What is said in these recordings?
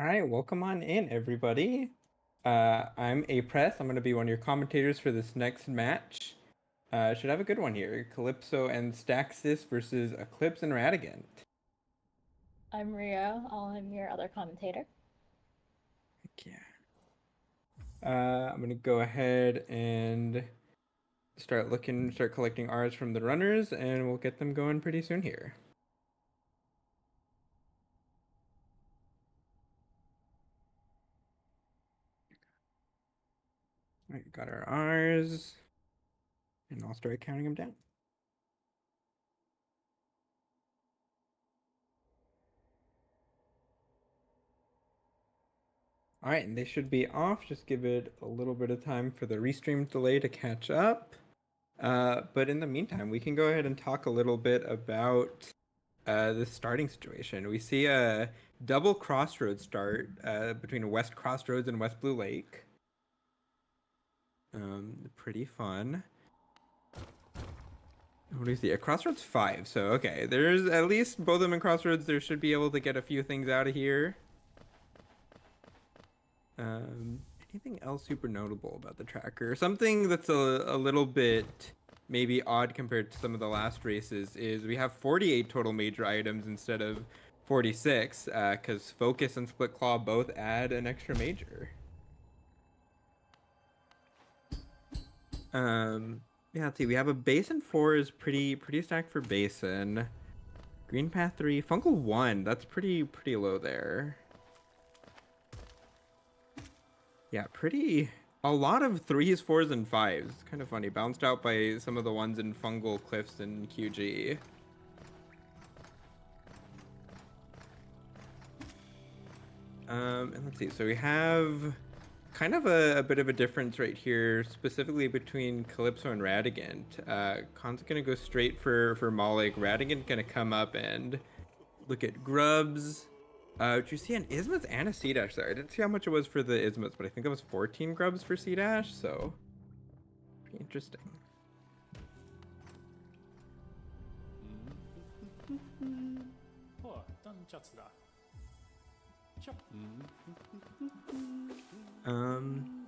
All right, welcome on in, everybody. I'm Apress. I'm going to be one of your commentators for this next match. Should have a good one here. Calypso and Staxis versus Eclipse and Radagant. I'm Rio. I'm your other commentator. Heck yeah. I'm going to go ahead and start collecting R's from the runners, and we'll get them going pretty soon here. All right, got our R's, and I'll start counting them down. All right, and they should be off. Just give it a little bit of time for the restream delay to catch up. But in the meantime, we can go ahead and talk a little bit about the starting situation. We see a double crossroads start between West Crossroads and West Blue Lake. Pretty fun. What do you see? A Crossroads 5. So, okay, there's at least both of them in Crossroads. There should be able to get a few things out of here. Anything else super notable about the tracker? Something that's a little bit maybe odd compared to some of the last races is we have 48 total major items instead of 46, because Focus and Split Claw both add an extra major. Yeah, let's see. We have a Basin 4 is pretty stacked for Basin. Green Path 3, Fungal 1, that's pretty low there. Yeah, a lot of threes, fours, and fives. It's kind of funny. Bounced out by some of the ones in Fungal Cliffs and QG. And let's see. So we have kind of a bit of a difference right here, specifically between Calypso and Radagant. Khan's gonna go straight for Malik. Radagant gonna come up and look at grubs. Did you see an Isthmus and a Sea Dash there? I didn't see how much it was for the Isthmus, but I think it was 14 grubs for Sea Dash, so pretty interesting. Um,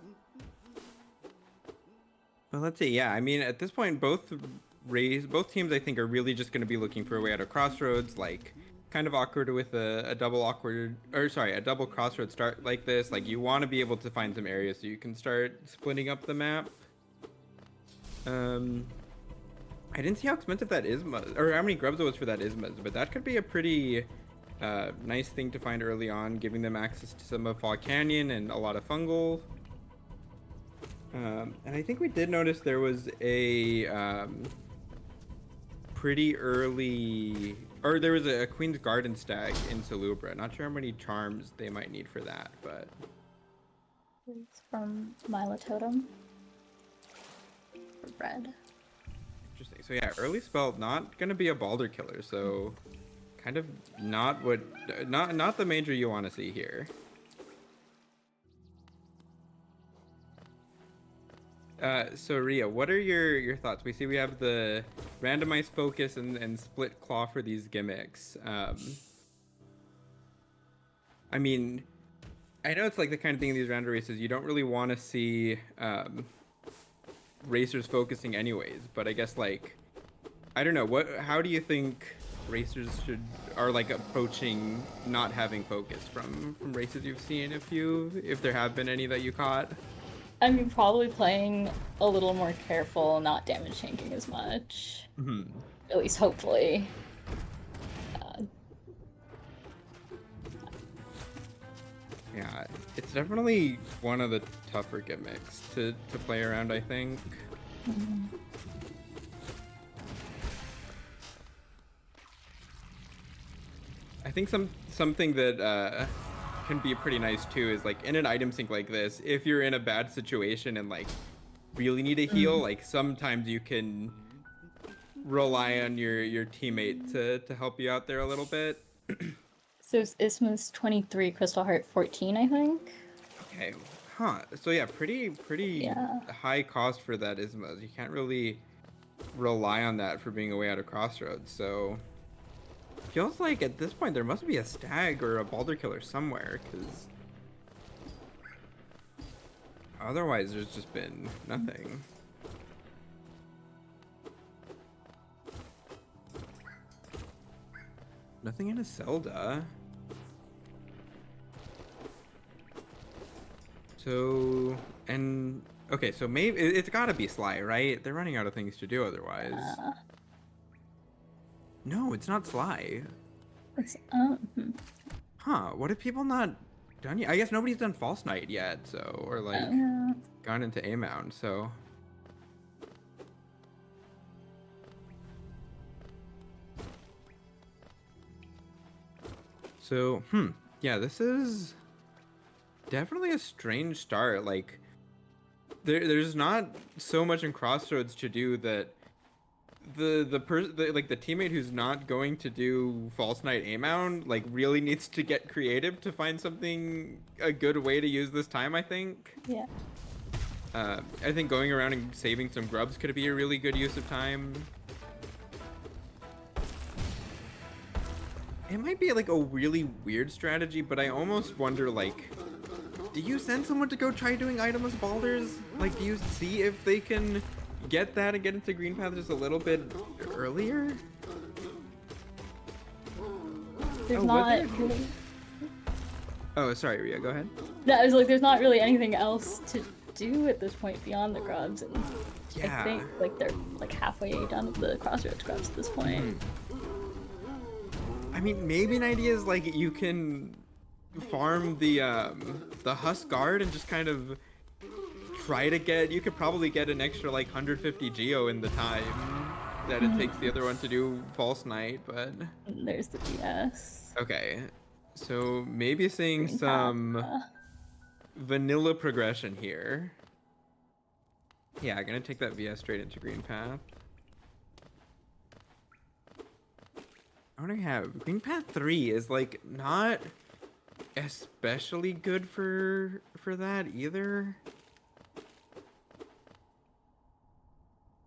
but let's see. Yeah, I mean, at this point, both teams, I think, are really just going to be looking for a way out of Crossroads. Like, kind of awkward with a double Crossroads start like this. Like, you want to be able to find some areas so you can start splitting up the map. Um, I didn't see how expensive that Isthmus, or how many grubs it was for that Isthmus, but that could be a pretty nice thing to find early on, giving them access to some of Fog Canyon and a lot of fungal. And I think we did notice there was a pretty early, or there was a Queen's Garden stag in Salubra. Not sure how many charms they might need for that, but It's from Milo Totem. Red. interesting. So yeah, early spell not gonna be a Balder killer, so kind of not the major you want to see here. So Ria, what are your thoughts? We see we have the randomized focus and split claw for these gimmicks. I mean, I know it's like the kind of thing in these random races you don't really want to see racers focusing anyways, but I guess like I don't know, how do you think racers are like approaching not having focus from races you've seen, if there have been any that you caught? I mean, probably playing a little more careful, not damage tanking as much. Hmm. At least hopefully. Uh, Yeah, it's definitely one of the tougher gimmicks to play around, I think. I think something that can be pretty nice too is like in an item sync like this, if you're in a bad situation and like really need a heal, like sometimes you can rely on your teammate to help you out there a little bit. so it's Isthmus 23, Crystal Heart 14, I think. Okay, huh? So yeah, pretty Yeah. high cost for that Ismas. You can't really rely on that for being a way out of Crossroads. So Feels like at this point there must be a stag or a balder killer somewhere, because otherwise there's just been nothing. Nothing in a Zelda. So, and okay, so maybe it's gotta be Sly, right? They're running out of things to do otherwise. No, it's not Sly. It's Huh, what have people not done yet? I guess nobody's done False Night yet, so, or like gone into A-Mound, so. So, yeah, this is definitely a strange start. Like, there's not so much in Crossroads to do that like the teammate who's not going to do False Night A-Mound like really needs to get creative to find something a good way to use this time, I think. Yeah. I think going around and saving some grubs could be a really good use of time. It might be like a really weird strategy, but I almost wonder, like, do you send someone to go try doing itemless balders? Like, do you see if they can get that and get into green path just a little bit earlier? There's not really... Oh, sorry, Ria, go ahead. No, I was like, there's not really anything else to do at this point beyond the grubs, and Yeah. I think like they're like halfway done with the Crossroads grubs at this point. I mean, maybe an idea is like you can farm the Husk Guard and just kind of try to get. You could probably get an extra like 150 geo in the time that it takes the other one to do False Night, but And there's the GS. okay, so maybe seeing Green some path, vanilla progression here. Yeah, I'm gonna take that VS straight into green path. What do I have? Green path 3 is like not especially good for that either.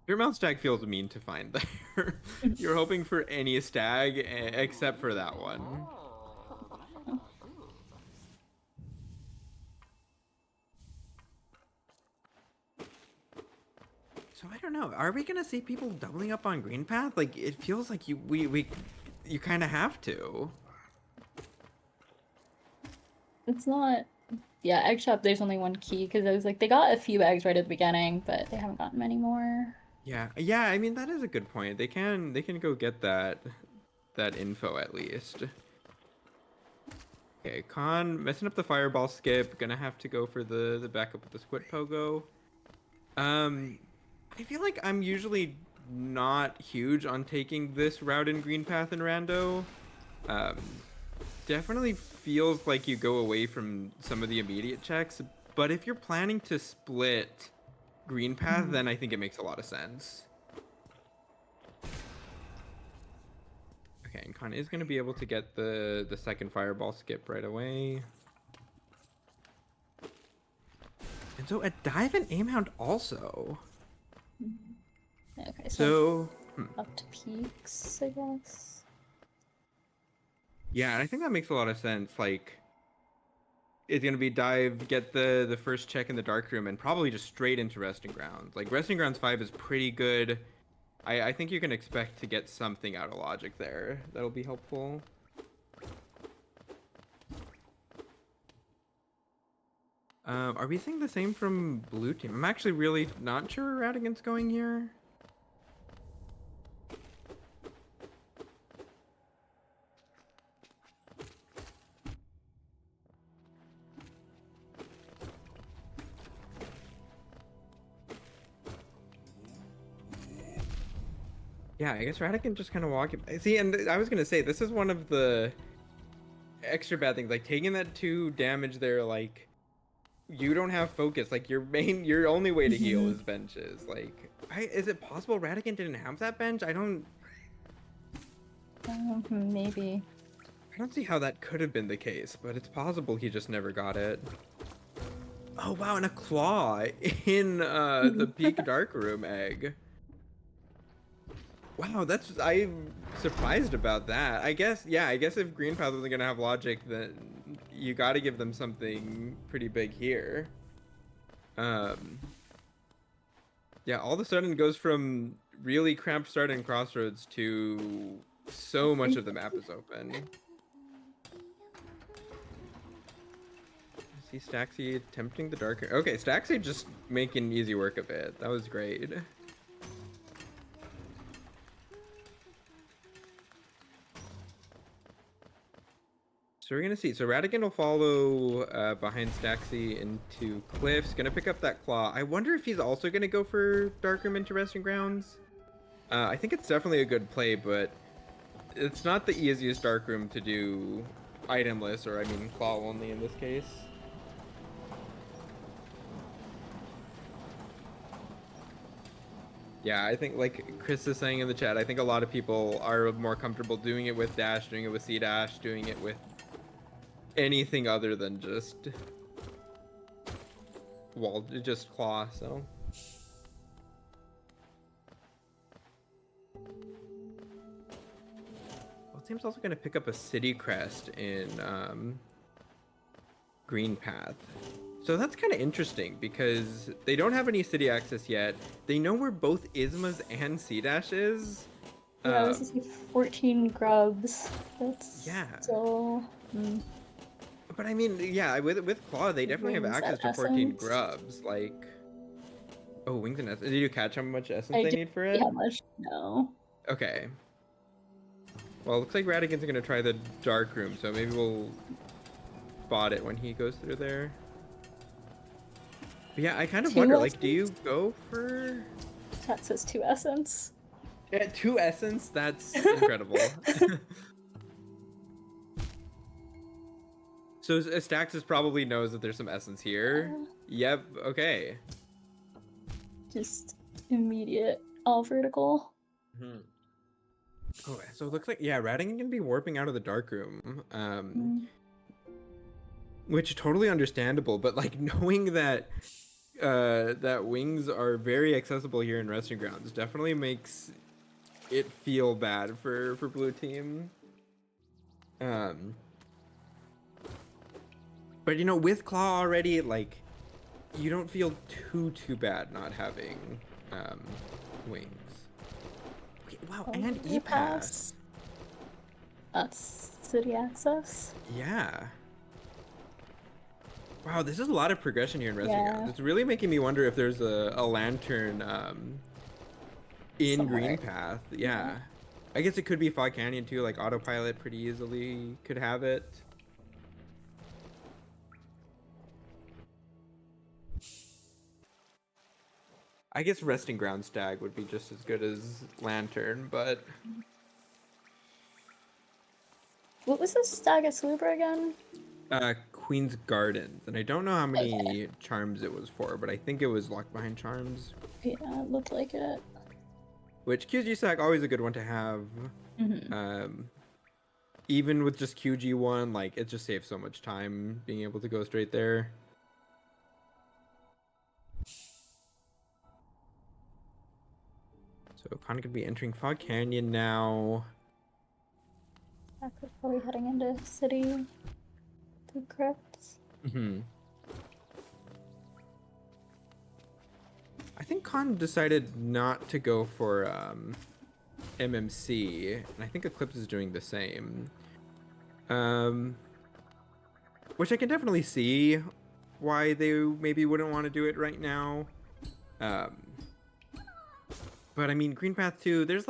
Your mouth stag feels mean to find there. You're hoping for any stag except for that one. So I don't know. Are we gonna see people doubling up on green path? Like it feels like you kind of have to. It's not. Yeah, egg shop. There's only one key because I was like, they got a few eggs right at the beginning, but they haven't gotten many more. Yeah, yeah. I mean that is a good point. They can go get that info at least. Okay, Khan messing up the fireball skip. Gonna have to go for the backup with the squid pogo. I feel like I'm usually not huge on taking this route in green path and rando. Definitely feels like you go away from some of the immediate checks, but if you're planning to split green path, then I think it makes a lot of sense. Okay, and Khan is going to be able to get the second fireball skip right away. And so a dive and A-Mound also. Okay, So up to peaks, I guess. yeah, and I think that makes a lot of sense. Like, it's gonna be dive, get the first check in the dark room, and probably just straight into resting grounds. Like resting grounds 5 is pretty good. I think you can expect to get something out of logic there. That'll be helpful. Are we seeing the same from blue team? I'm actually really not sure where Radagant's going here. Yeah, I guess Radagant just kind of walking. See, and I was gonna say this is one of the extra bad things. Like taking that 2 damage there, like you don't have focus. Like your only way to heal is benches. Like, is it possible Radagant didn't have that bench? I don't. Maybe. I don't see how that could have been the case, but it's possible he just never got it. Oh wow, and a claw in the peak dark room egg. Wow, I'm surprised about that. I guess, yeah, I guess if Green Path wasn't gonna have logic, then you got to give them something pretty big here. Um, yeah, all of a sudden it goes from really cramped start and crossroads to so much of the map is open. See Staxi attempting the darker. Okay, Staxi just making easy work of it. That was great. So we're gonna see. So Radagant will follow behind Staxi into Cliffs. Gonna pick up that claw. I wonder if he's also gonna go for Darkroom into Resting Grounds. I think it's definitely a good play, but it's not the easiest Darkroom to do itemless, or I mean claw only in this case. Yeah, I think like Chris is saying in the chat, I think a lot of people are more comfortable doing it with dash, doing it with C dash, doing it with anything other than just just claw. So well, team's also going to pick up a city crest in Green Path. So that's kind of interesting because they don't have any city access yet. They know where both Isma's and C dash is. Yeah, I was just like 14 grubs. That's Yeah. so. But I mean, yeah, with Claw, they definitely have Wings access at to 14 Essence. grubs. Like, oh, wings and essence. Did you catch how much essence I they didn't need for see it? how much. No. Okay. Well, it looks like Radagant's gonna try the dark room, so maybe we'll spot it when he goes through there. But yeah, I kind of 2 wonder, essence? like, do you go for That says 2 essence. 2 essence? That's incredible. So Staxis probably knows that there's some essence here. Yep. Okay. Just immediate all vertical. Hmm. Oh, so it looks like, yeah, Radagant can be warping out of the dark room, which is totally understandable. But like knowing that that wings are very accessible here in Resting Grounds definitely makes it feel bad for blue team. But you know, with Claw already, like you don't feel too bad not having wings. Okay, wow, and E-Pass. That's city access. Yeah. Wow, this is a lot of progression here in Resting Grounds. It's really making me wonder if there's a lantern in Somewhere. Green Path. Yeah. I guess it could be Fog Canyon too, like autopilot pretty easily could have it. I guess Resting Ground Stag would be just as good as Lantern, but What was this Stagus Libra again? Queen's Gardens, and I don't know how many charms it was for, but I think it was locked behind charms. Yeah, it looked like it. Which QG Stack always a good one to have. Even with just QG1, like it just saves so much time being able to go straight there. So Con could be entering Fog Canyon now. We're probably heading into city through crypts. I think Con decided not to go for MMC, and I think Eclipse is doing the same. Which I can definitely see why they maybe wouldn't want to do it right now. But I mean, Green Path 2, there's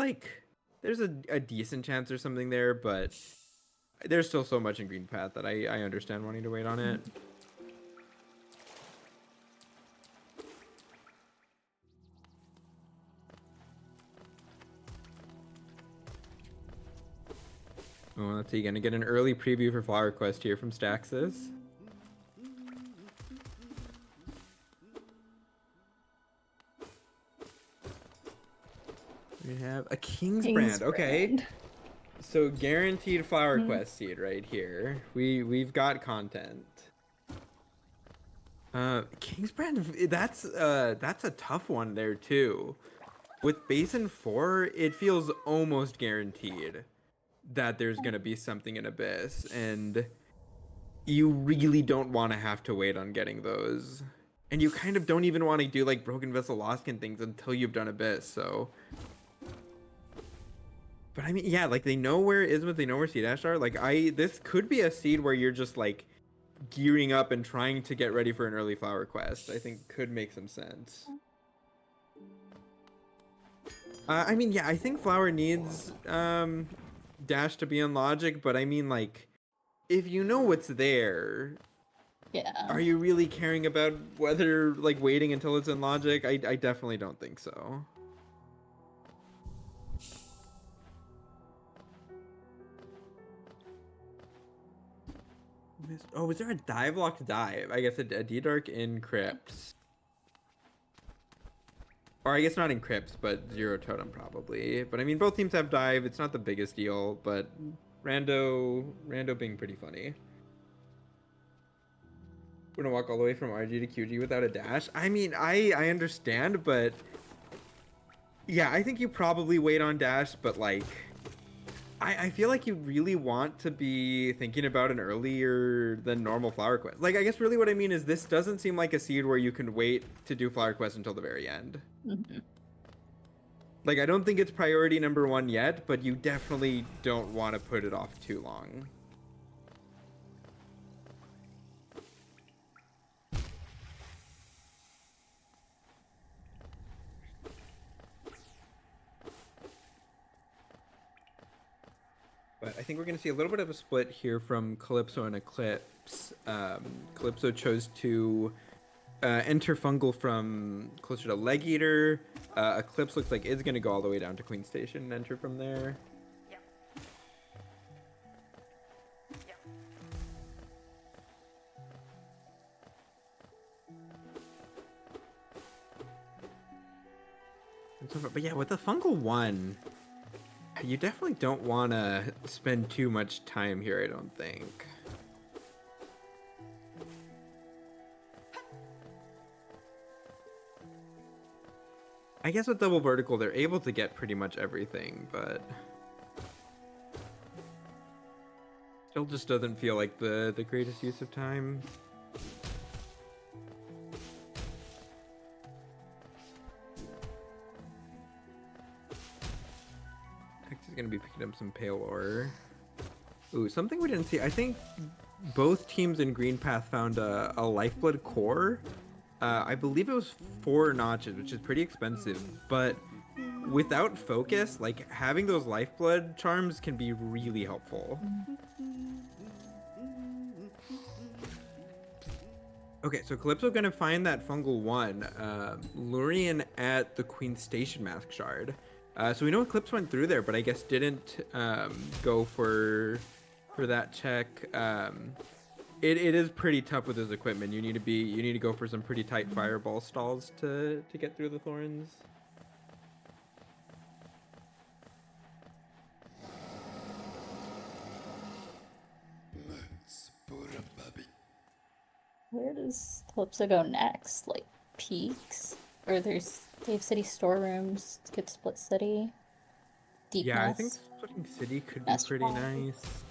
a decent chance or something there, but there's still so much in Green Path that I understand wanting to wait on it. Oh, let's see, gonna get an early preview for Flower Quest here from Staxis. We have a King's Brand. Okay. So guaranteed Flower Quest seed right here. We've got content. King's Brand, that's a tough one there too. with Basin 4, it feels almost guaranteed that there's gonna be something in Abyss, and you really don't want to have to wait on getting those. And you kind of don't even want to do like Broken Vessel Lostkin things until you've done Abyss, so. But I mean, yeah, like they know where Ismuth, they know where Seed Ash are. Like this could be a seed where you're just like gearing up and trying to get ready for an early flower quest. I think could make some sense. I mean, yeah, I think flower needs dash to be on logic, but I mean, like, if you know what's there, Yeah. are you really caring about whether like waiting until it's in logic? I definitely don't think so. Oh, was there a dive locked dive? I guess a D-Dark in Crypts. Or I guess not in Crypts, but Zero Totem probably. But I mean, both teams have dive. It's not the biggest deal, but Rando being pretty funny. We're gonna walk all the way from RG to QG without a dash. I mean, I understand, but yeah, I think you probably wait on dash, but like, I feel like you really want to be thinking about an earlier than normal flower quest. Like, I guess really what I mean is this doesn't seem like a seed where you can wait to do flower quest until the very end. Mm-hmm. Like, I don't think it's priority number 1 yet, but you definitely don't want to put it off too long. But I think we're going to see a little bit of a split here from Calypso and Eclipse. Calypso chose to enter Fungal from closer to Leg Eater. Eclipse looks like it's going to go all the way down to Queen Station and enter from there. Yep. Yep. But yeah, with the Fungal 1, you definitely don't want to spend too much time here, I don't think. I guess with double vertical, they're able to get pretty much everything, but still just doesn't feel like the greatest use of time. X is going to be picking up some pale ore. Ooh, something we didn't see. I think both teams in Green Path found a Lifeblood core. I believe it was 4 notches, which is pretty expensive, but without focus, like having those Lifeblood charms can be really helpful. Okay, so Calypso gonna find that Fungal 1, Lurian at the Queen Station Mask Shard. So we know Eclipse went through there, but I guess didn't go for that check. It is pretty tough with his equipment. You need to go for some pretty tight fireball stalls to get through the thorns. Where does Calypso go next? Like peaks? Or there's Cave City storerooms to get Split City? Deep Yeah, Nest. I think Splitting City could be Nest pretty Wall. nice.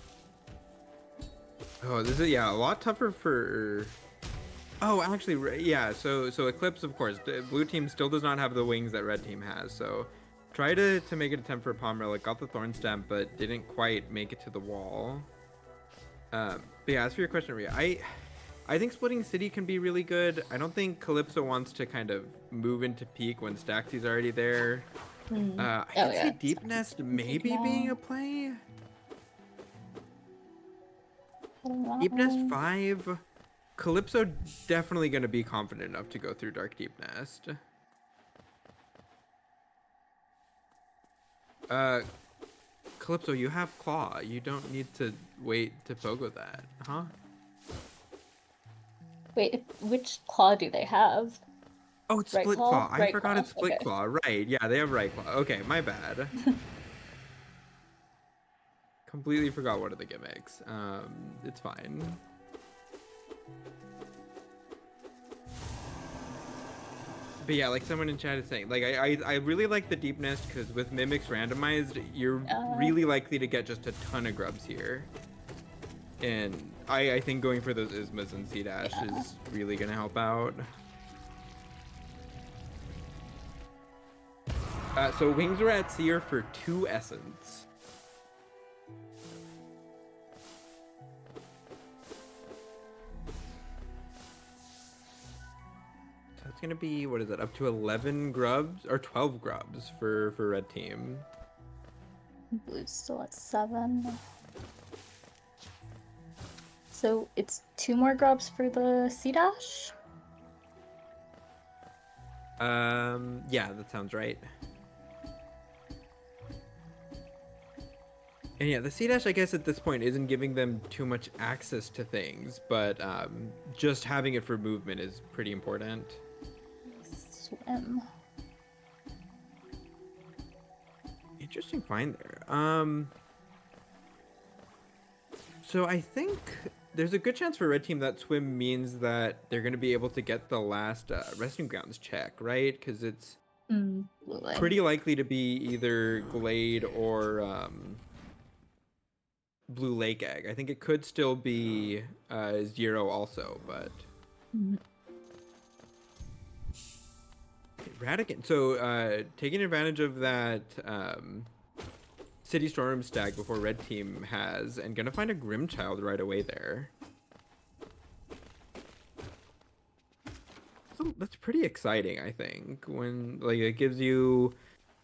Oh, this is a lot tougher for. Oh, actually, yeah. So Eclipse, of course, the blue team still does not have the wings that red team has. So try to make an attempt for Palm Relic. Got the Thorn Stamp, but didn't quite make it to the wall. But yeah, as for your question, Rhea, I think Splitting City can be really good. I don't think Calypso wants to kind of move into peak when Staxis already there. I'd say Deep Nest maybe being a play. Deep Nest 5. Calypso definitely going to be confident enough to go through Dark Deep Nest. Calypso, you have Claw. You don't need to wait to pogo that, huh? Wait, which claw do they have? Oh, it's Right Split claw? Claw. I Right forgot claw. it's Split Okay. Claw. Right, yeah, they have Right Claw. Okay, my bad. Completely forgot one of the gimmicks. It's fine. But yeah, like someone in chat is saying, like I really like the deep nest because with mimics randomized, you're Uh, really likely to get just a ton of grubs here. And I think going for those Ismas and C dash yeah. is really gonna help out. So wings are at Seer for 2 essence. So it's gonna be, what is it, up to 11 grubs or 12 grubs for red team. Blue's still at 7. So it's 2 more grubs for the C dash? Yeah, that sounds right. And yeah, the C dash, I guess at this point isn't giving them too much access to things, but just having it for movement is pretty important. Swim. Interesting find there. So I think there's a good chance for red team that swim means that they're going to be able to get the last resting grounds check, right? Because it's Blue leg. pretty likely to be either Glade or Blue Lake Egg. I think it could still be Zero also, but Mm. Radagant. So taking advantage of that City Storm stag before red team has, and gonna find a Grimchild right away there. So that's pretty exciting, I think, when like it gives you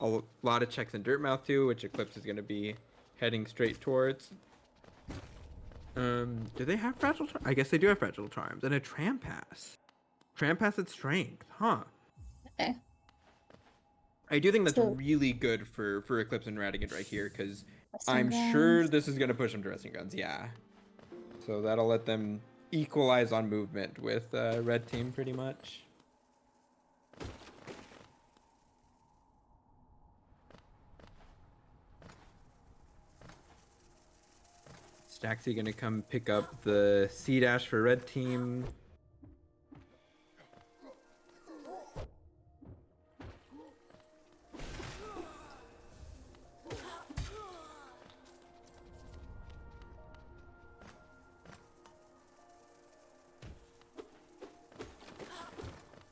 a lot of checks in Dirtmouth too, which Eclipse is gonna be heading straight towards. Do they have fragile? I guess they do have fragile charms and a Trampas. Trampas at strength, huh? Okay. I do think that's So really good for Eclipse and Radagant right here because resting I'm sure grounds. this is gonna push them to resting guns. Yeah, so that'll let them equalize on movement with red team pretty much. Staxi gonna come pick up the C dash for red team.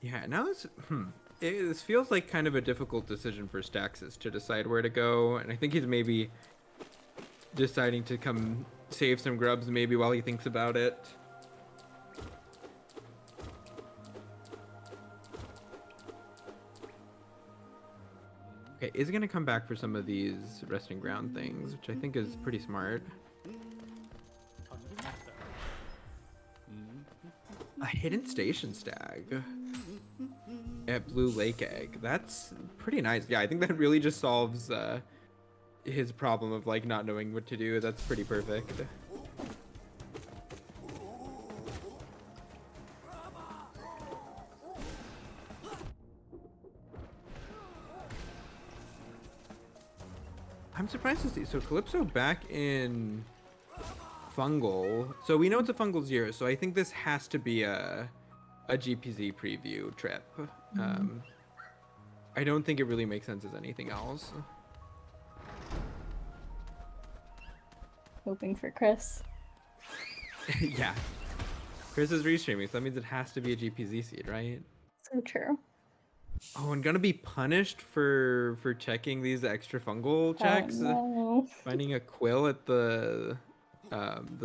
Yeah, now this feels like kind of a difficult decision for Staxis to decide where to go, and I think he's maybe deciding to come save some grubs maybe while he thinks about it. Okay, is gonna come back for some of these resting ground things, which I think is pretty smart. A hidden station stag at Blue Lake Egg. That's pretty nice. Yeah, I think that really just solves his problem of like not knowing what to do. That's pretty perfect. I'm surprised to see. So Calypso back in fungal. So we know it's a fungal 0. So I think this has to be a GPZ preview trip. I don't think it really makes sense as anything else. Hoping for Chris. Yeah. Chris is restreaming, so that means it has to be a GPZ seed, right? So true. Oh, and gonna be punished for checking these extra fungal Oh checks. no. Finding a quill at the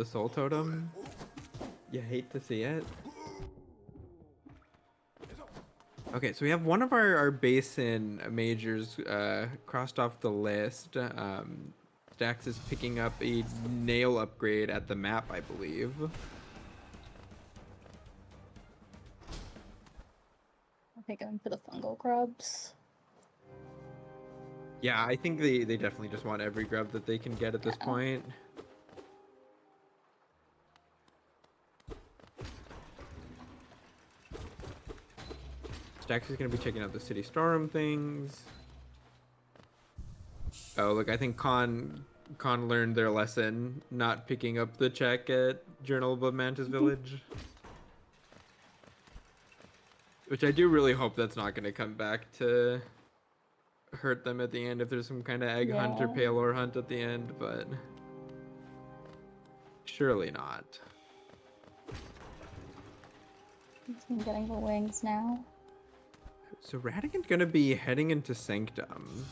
soul totem. You hate to see it. Okay, so we have one of our basin majors crossed off the list. Stax is picking up a nail upgrade at the map, I believe. Okay, going for the fungal grubs. Yeah, I think they definitely just want every grub that they can get at this point. Stax is going to be checking out the city storm things. Oh, look, I think Khan learned their lesson, not picking up the check at Journal of Mantis Village. Which I do really hope that's not going to come back to hurt them at the end if there's some kind of egg hunt or Yeah. pale ore hunt at the end, but surely not. I'm getting the wings now. So Radagant gonna be heading into Sanctum.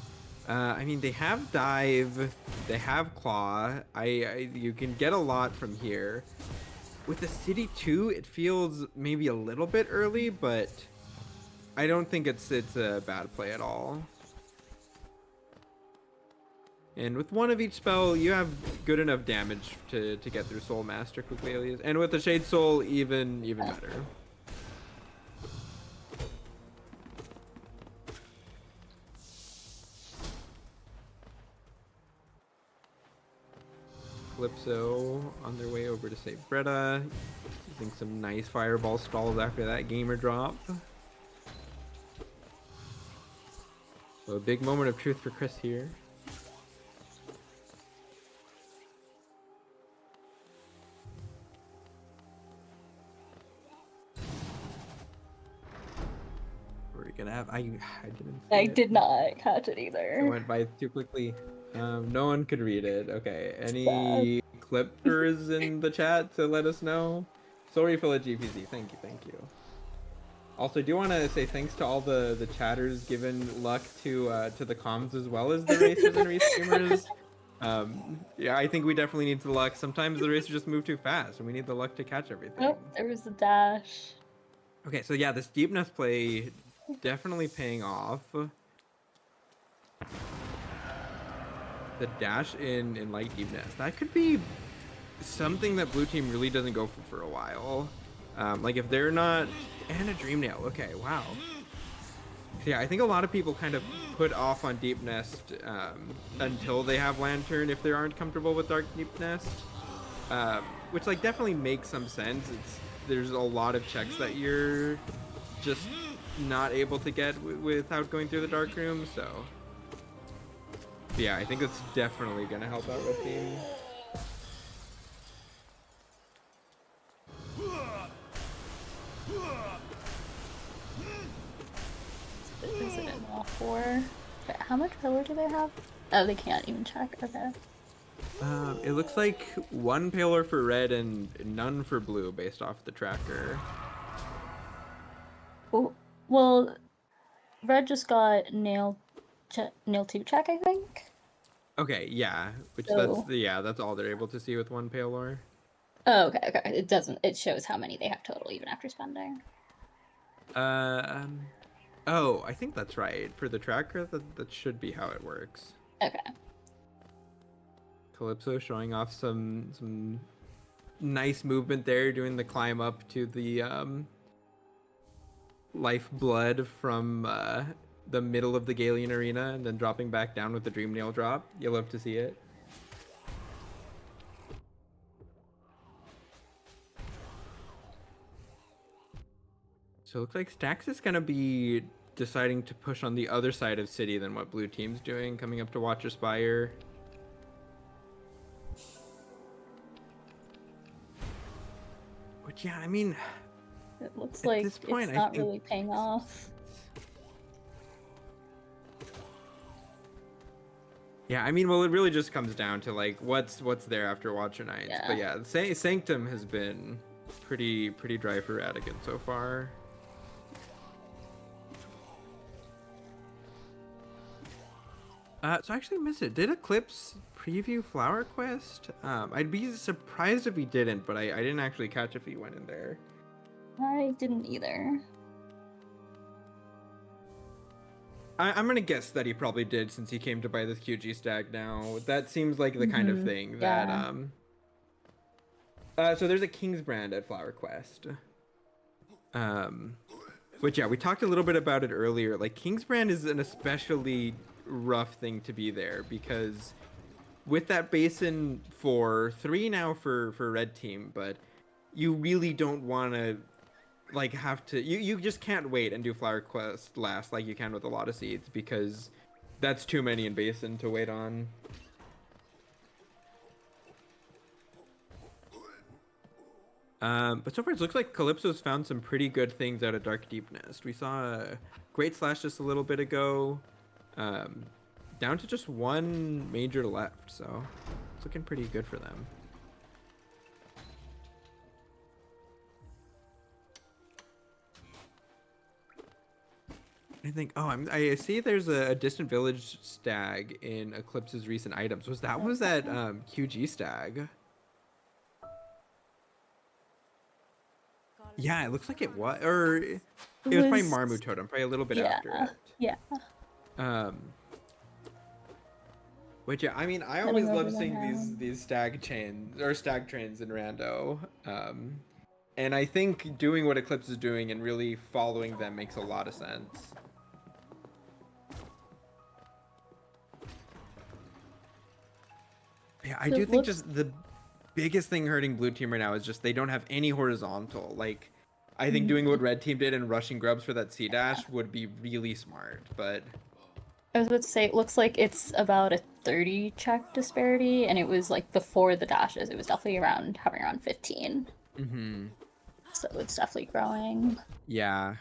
I mean, they have Dive, they have Claw. You can get a lot from here. With the City 2, it feels maybe a little bit early, but I don't think it's a bad play at all. And with one of each spell, you have good enough damage to get through Soul Master quickly, at least. And with the Shade Soul, even better. Calypso on their way over to save Bretta, using some nice fireball stalls after that gamer drop. So a big moment of truth for Chris here. We're gonna have I didn't see I it. did not catch it It either. went by too quickly. No one could read it. Okay. Sad. Any clippers in the chat to let us know? Sorry for the GPZ. Thank you. Thank you. Also, do you want to say thanks to all the chatters giving luck to the comms as well as the racers and race streamers? Yeah, I think we definitely need the luck. Sometimes the racers just move too fast, and we need the luck to catch everything. Oh, there was a dash. Okay, so yeah, this deep nest play definitely paying off. The dash in light deep nest, that could be something that blue team really doesn't go for a while. Like if they're not, and a dream nail. Okay, wow. So yeah, I think a lot of people kind of put off on deep nest until they have lantern if they aren't comfortable with dark deep nest, which like definitely makes some sense. There's a lot of checks that you're just not able to get without going through the dark room. So yeah, I think it's definitely gonna help out red team. Is it in all four? But how much pillar do they have? Oh, they can't even check. Okay. It looks like one paler for red and none for blue based off the tracker. Well, red just got nail 2 check, I think. Okay, yeah, which So... that's all they're able to see with one paler. Oh, okay, okay. It doesn't. It shows how many they have total even after spending. Oh, I think that's right. For the tracker, that should be how it works. Okay. Calypso showing off some nice movement there, doing the climb up to the lifeblood from the middle of the Galeon arena, and then dropping back down with the Dream Nail drop. You'll love to see it. So it looks like Staxis is gonna be deciding to push on the other side of city than what blue team's doing, coming up to Watcher Spire. Which, yeah, I mean, It looks at like this point, it's not really paying off. Yeah, I mean, well, it really just comes down to like what's there after Watcher Nights. Yeah. But yeah, Sanctum has been pretty dry for Radagant so far. So I actually missed it. Did Eclipse preview Flower Quest? I'd be surprised if he didn't, but I didn't actually catch if he went in there. I didn't either. I'm gonna guess that he probably did since he came to buy this QG stag now. That seems like the kind of thing that so there's a King's Brand at Flower Quest. Which yeah, we talked a little bit about it earlier. Like King's Brand is an especially rough thing to be there because with that basin for 3 now for red team, but you really don't want to like have to you just can't wait and do Flower Quest last like you can with a lot of seeds because that's too many in basin to wait on. But so far, it looks like Calypso's found some pretty good things out of Dark Deep Nest. We saw a Great Slash just a little bit ago, um, down to just one major left, so it's looking pretty good for them. I think. Oh, I see. There's a distant village stag in Eclipse's recent items. Was that QG stag? Yeah, it looks like it was, or it It was probably was, Marmu Totem, probably a little bit yeah, after it. yeah, Um, which yeah, I mean, I heading always over love there seeing now. these stag chains or stag trains in Rando. And I think doing what Eclipse is doing and really following them makes a lot of sense. Yeah, I So do it think looks, just the biggest thing hurting blue team right now is just they don't have any horizontal. Like, I think doing mhm, what red team did and rushing grubs for that C dash would be really smart, but I was about to say, it looks like it's about a 30 check disparity, and it was like before the dashes, it was definitely around, hovering around 15. mm-hmm. So it's definitely growing. Yeah.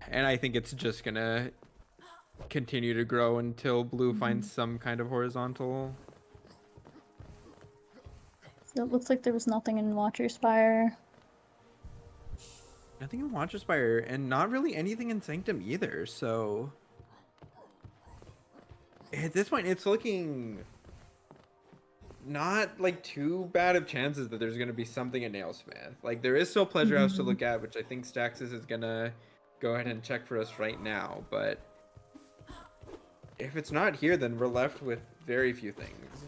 And I think it's just gonna continue to grow until blue finds Mhm. some kind of horizontal. So it looks like there was nothing in Watcher Spire. Nothing in Watcher Spire, and not really anything in Sanctum either, so at this point it's looking not like too bad of chances that there's gonna be something in Nailsmith. Like there is still Pleasure House to Mhm. look at, which I think Staxis is gonna go ahead and check for us right now, but if it's not here, then we're left with very few things.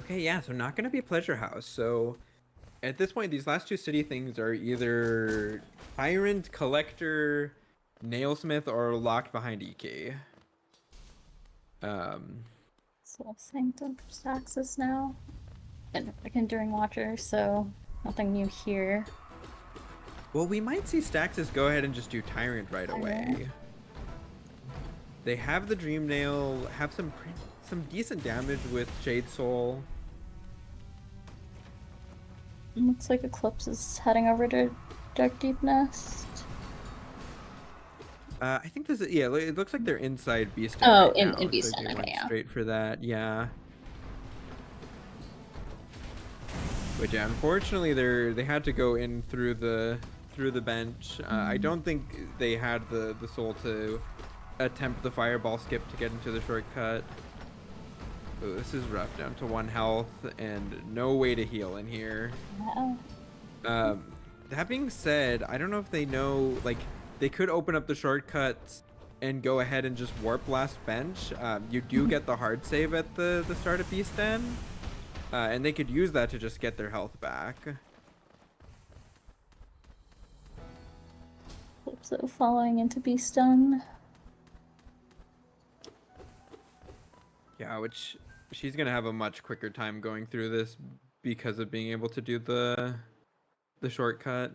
Okay, yeah, so not gonna be Pleasure House. So at this point, these last two city things are either Tyrant, Collector, Nailsmith, or locked behind EK. Um, So Sanctum for Staxis now. And again during Watcher, so nothing new here. well, we might see Staxis go ahead and just do Tyrant right Tyrant. away. They have the Dream Nail, have some decent damage with Shade Soul. Looks like Eclipse is heading over to Dark Deep Nest. I think this is, yeah, it looks like they're inside Beast Den Oh, right in now. Looks like Beaston. they Okay, went yeah. straight for that, yeah. But yeah, unfortunately, they had to go in through the bench. I don't think they had the soul to attempt the fireball skip to get into the shortcut. Oh, this is rough. Down to 1 health and no way to heal in here. Yeah. Um, that being said, I don't know if they know, like, they could open up the shortcuts and go ahead and just warp last bench. You do get the hard save at the start of Beast Den, and they could use that to just get their health back. Calypso following into Beaston. Yeah, which she's gonna have a much quicker time going through this because of being able to do the shortcut.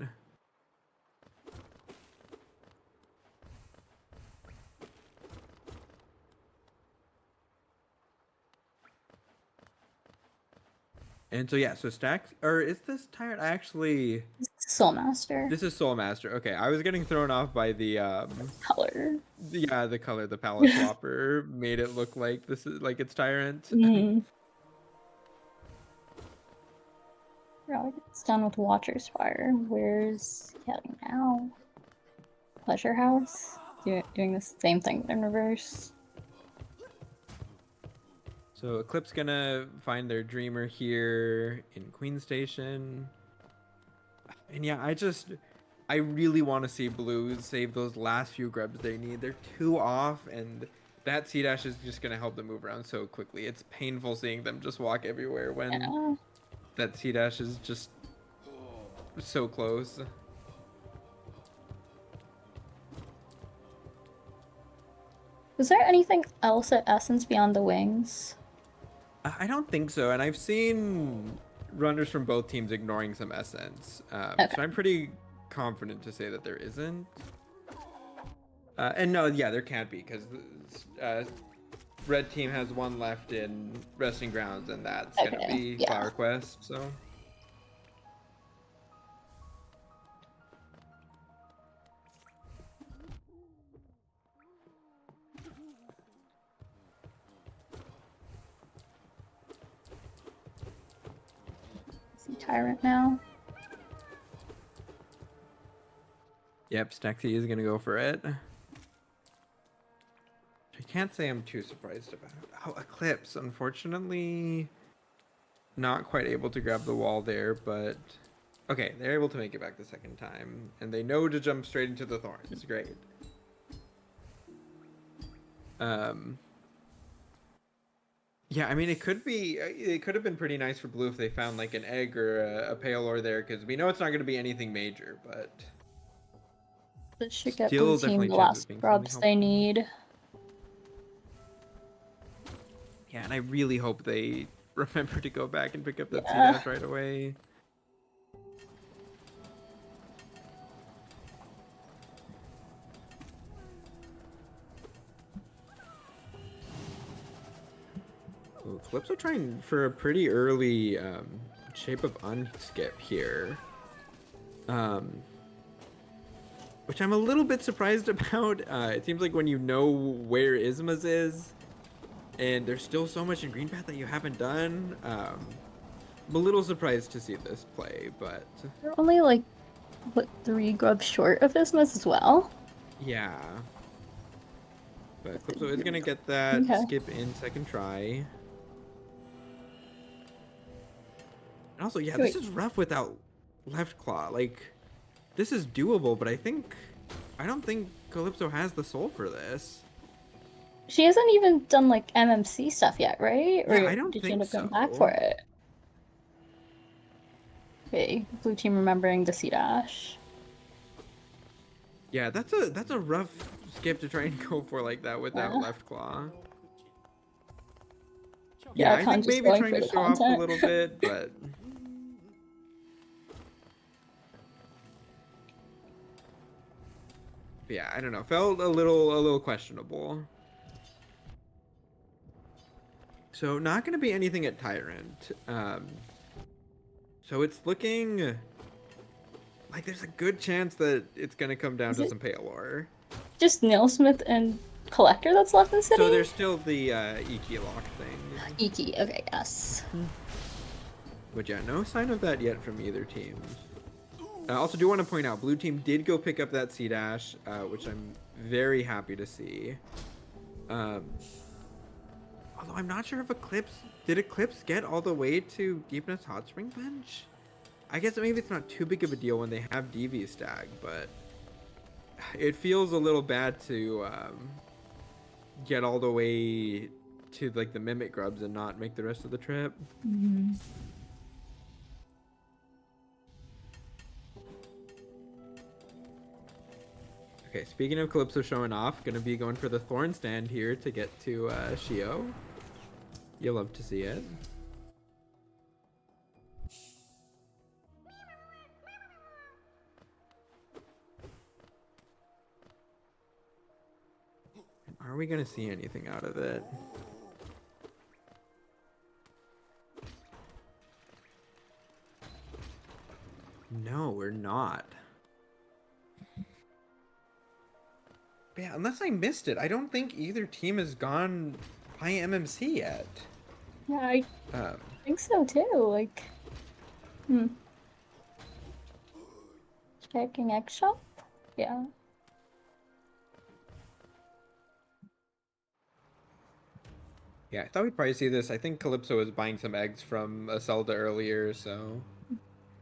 And so yeah, so Stacks, or is this Tyrant? I actually, Soul Master. this is Soul Master. Okay, I was getting thrown off by Color. yeah, the color, the palette swapper made it look like this is like it's Tyrant. Mm. It's done with Watcher Spire. Where's he heading now? Pleasure House? Doing the same thing but in reverse. So Eclipse gonna find their Dreamer here in Queen Station. And yeah, I really want to see Blues save those last few grubs they need. They're too off, and that C dash is just gonna help them move around so quickly. It's painful seeing them just walk everywhere when Yeah. that C dash is just so close. Was there anything else at Essence beyond the wings? I don't think so, and I've seen runners from both teams ignoring some essence. Okay. So I'm pretty confident to say that there isn't. And no, yeah, there can't be because red team has one left in resting grounds, and that's gonna Okay, be yeah. Flower Quest. So. Tyrant now. Yep, Staxis is gonna go for it. I can't say I'm too surprised about. Oh, Eclipse, unfortunately, not quite able to grab the wall there, but okay, they're able to make it back the second time, and they know to jump straight into the thorns. Great. Yeah, I mean, it could have been pretty nice for blue if they found like an egg or a pale ore there, because we know it's not going to be anything major, but This should get still blue team definitely the chance of last being something grubs they helpful. need. Yeah, and I really hope they remember to go back and pick up that Yeah. C-dash right away. Ooh, Calypso trying for a pretty early shape of unskip here. Which I'm a little bit surprised about. It seems like when you know where Isma's is, and there's still so much in Green Path that you haven't done, I'm a little surprised to see this play, but They're only like, what, 3 grubs short of Ismas as well? yeah. But Calypso is gonna get that Okay. skip in second try. And also, yeah, this Wait, is rough without left claw. Like, this is doable, but I don't think Calypso has the soul for this. she hasn't even done like MMC stuff yet, right? Yeah, Or I don't did she think end up going back for so. it? Okay, blue team remembering the C-dash. Yeah, that's a rough skip to try and go for like that without Yeah. left claw. Yeah, Yeah, I kind think of just maybe going trying for to the show off a content. little bit, but yeah, I don't know. Felt a little questionable. So not going to be anything at Tyrant. So it's looking like there's a good chance that it's going to come down Is to it some pale ore. just Nailsmith and Collector that's left in City? So there's still the Eclipseclock thing. Iki, okay, yes. But yeah, no sign of that yet from either team. I also do want to point out, blue team did go pick up that C-dash, which I'm very happy to see. Although I'm not sure if did Eclipse get all the way to Deepness Hot Spring Bench? I guess maybe it's not too big of a deal when they have DV stag, but it feels a little bad to get all the way to like the Mimic Grubs and not make the rest of the trip. Mm-hmm. Okay, speaking of Calypso showing off, gonna be going for the Thorn stand here to get to Shio. You'll love to see it. Are we gonna see anything out of it? No, we're not. But yeah, unless I missed it, I don't think either team has gone by MMC yet. Yeah, I think so too. Like, checking egg shop? Yeah. Yeah, I thought we'd probably see this. I think Calypso was buying some eggs from Zelda earlier, so.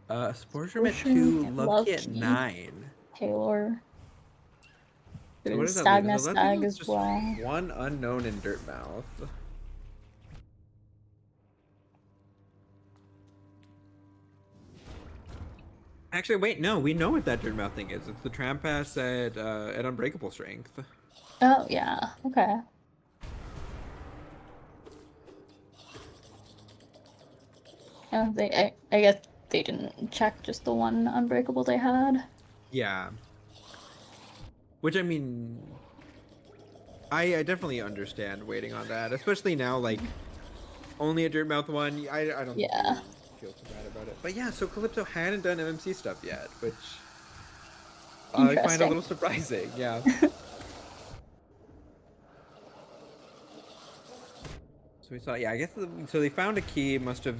Sportrum at 2, Love Key at 9. Taylor. So what does that leave? So Stagnus that Stag leaves as just well. one unknown in Dirtmouth. Actually, wait, no, we know what that Dirtmouth thing is. It's the Trampass at Unbreakable Strength. Oh, yeah. Okay. Yeah, I guess they didn't check just the one unbreakable they had. Yeah. Which I mean, I definitely understand waiting on that, especially now, like, only a Dirtmouth one. I don't think Yeah, you feel too bad about it. But yeah, so Calypso hadn't done MMC stuff yet, which I find a interesting. little surprising. Yeah. So we saw, yeah, I guess, so they found a key, must have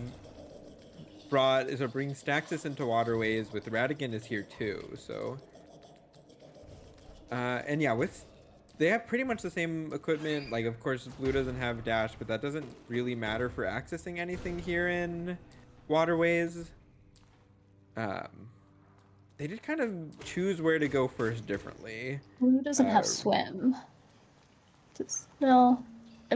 bring Staxis into waterways with Radagant is here too, so. And yeah, they have pretty much the same equipment. Like, of course, Blue doesn't have dash, but that doesn't really matter for accessing anything here in waterways. Um, they did kind of choose where to go first differently. Blue doesn't Uh, have swim. Just, no,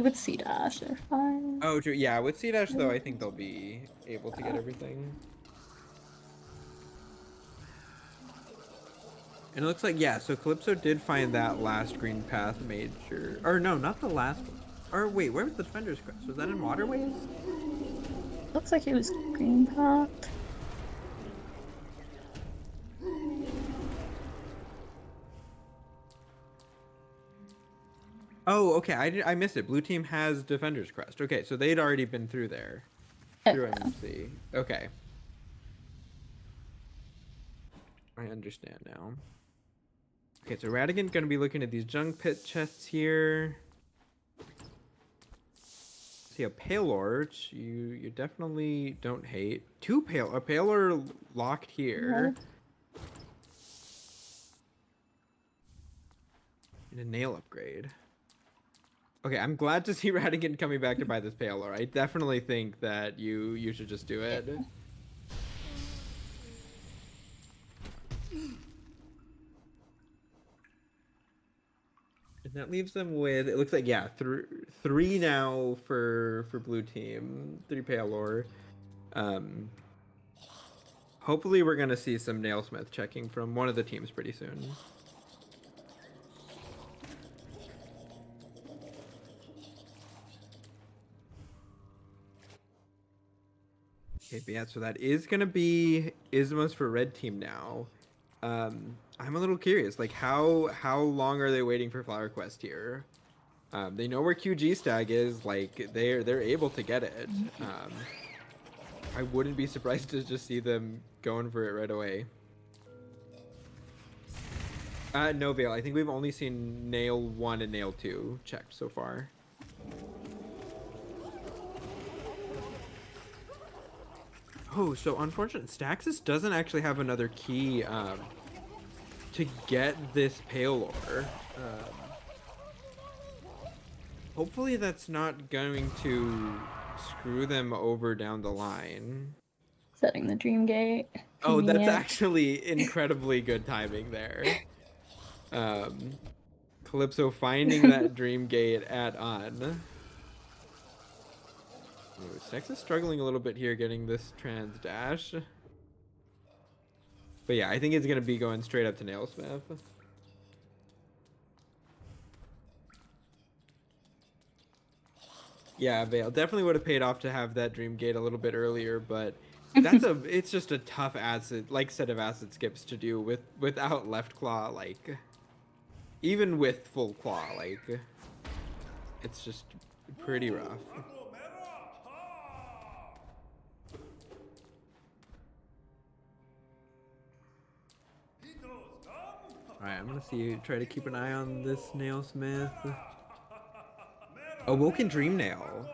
with Sea Dash, they're fine. oh, true. Yeah, with Sea Dash though, I think they'll be able to get Uh, everything. And it looks like, yeah, so Calypso did find that last green path major. Or no, not the last one. Or wait, where was the Defender's Crest? Was that in waterways? looks like it was green pot. Oh, okay. I missed it. Blue team has Defender's Crest. Okay, so they'd already been through there. Okay. Through MMC. Okay. I understand now. Okay, so Radagant gonna be looking at these junk pit chests here. See a Palor, which you definitely don't hate. A Palor locked here. And a nail upgrade. Okay, I'm glad to see Radagant coming back to buy this Palor. I definitely think that you should just do it. And that leaves them with, it looks like, yeah, three now for blue team, 3 Palor. Hopefully we're gonna see some Nailsmith checking from one of the teams pretty soon. Okay, but yeah, so that is gonna be Ismas for red team now. I'm a little curious, like how long are they waiting for Flower Quest here? They know where QG Stag is, like they're able to get it. I wouldn't be surprised to just see them going for it right away. No Veil. I think we've only seen Nail 1 and Nail 2 checked so far. Oh, so unfortunate. Staxis doesn't actually have another key to get this Palor. Hopefully that's not going to screw them over down the line. Setting the Dream Gate. Oh, that's Convenient. actually incredibly good timing there. Calypso finding that Dream Gate add-on. Sex is struggling a little bit here getting this trans dash. But yeah, I think it's going to be going straight up to Nailsmith. Yeah, Vale definitely would have paid off to have that Dream Gate a little bit earlier, but it's just a tough set of acid skips to do without left claw, like even with full claw, like it's just pretty rough. Alright, I'm gonna try to keep an eye on this Nailsmith. Awoken Dream Nail.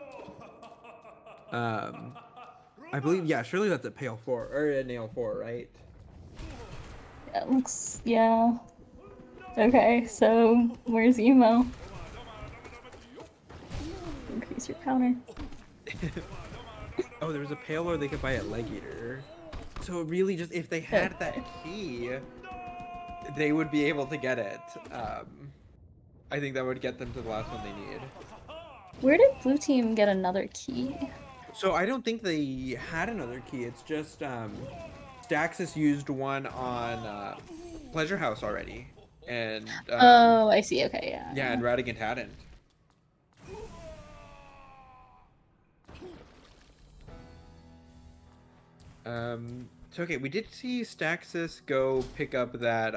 I believe, yeah, surely that's a Pale 4, or a Nail 4, right? Yeah, it looks, yeah. Okay, so where's Emo? Increase your counter. Oh, there was a Palor they could buy at Leg Eater. So really just, if they had that key, they would be able to get it. I think that would get them to the last one they need. Where did blue team get another key? So I don't think they had another key. It's just Staxis used one on Pleasure House already, and Oh, I see. Okay, yeah. yeah, and Radagant hadn't. So okay, we did see Staxis go pick up that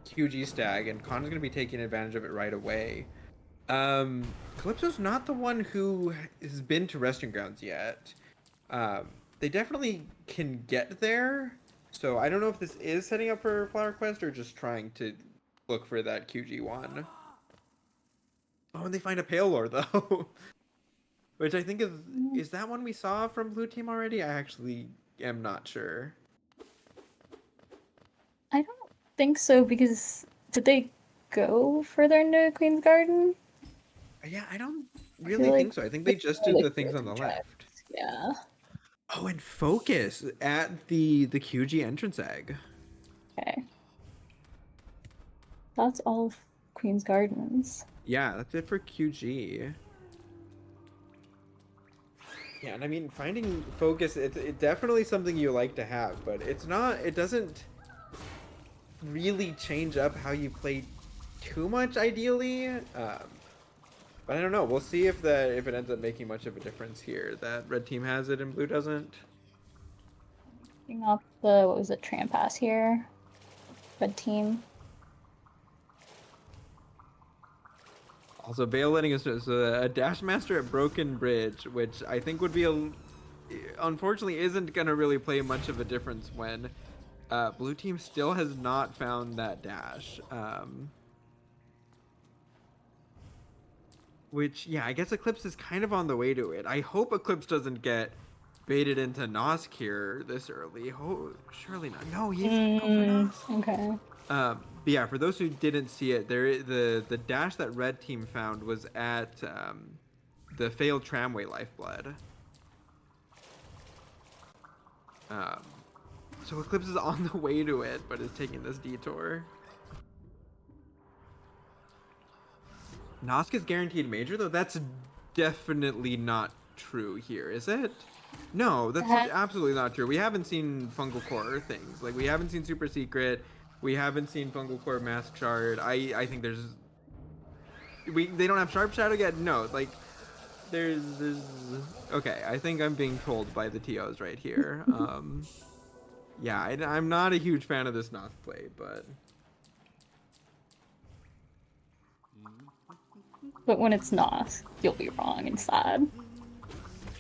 QG stag, and Connor's gonna be taking advantage of it right away. Calypso's not the one who has been to resting grounds yet. They definitely can get there, so I don't know if this is setting up for Flower Quest or just trying to look for that QG one. Oh, and they find a Pale Lore though, which I think is that one we saw from Blue Team already? I actually am not sure. I don't think so because did they go further into Queen's Garden? Yeah, I don't I feel really like think so. I think they they're just more did like the two or things on three the tribes. left. Yeah. Oh, and focus at the QG entrance egg. Okay. That's all of Queen's Gardens. Yeah, that's it for QG. Yeah, and I mean, finding focus, it's definitely something you like to have, but it's not, it doesn't really change up how you play too much, ideally. But I don't know. We'll see if it ends up making much of a difference here. That red team has it and blue doesn't. Bring up the, what was it, tram pass here? Red team. Also, Bale letting us know, so a dash master at Broken Bridge, which I think would be unfortunately isn't gonna really play much of a difference when blue team still has not found that dash. Which, yeah, I guess Eclipse is kind of on the way to it. I hope Eclipse doesn't get baited into Nosk here this early. Oh, surely not. No, he's gonna go for Nosk. Okay. But yeah, for those who didn't see it, the dash that red team found was at the failed tramway lifeblood. Um, so Eclipse is on the way to it, but is taking this detour. Nosk is guaranteed major though. That's definitely not true here, is it? No, that's absolutely not true. We haven't seen Fungal Core things. Like, we haven't seen Super Secret. We haven't seen Fungal Core Mask Shard. I think there's they don't have Sharp Shadow yet. No, like there's okay. I think I'm being told by the TOs right here. Yeah, I'm not a huge fan of this Nosk play, but But when it's not, you'll be wrong and sad.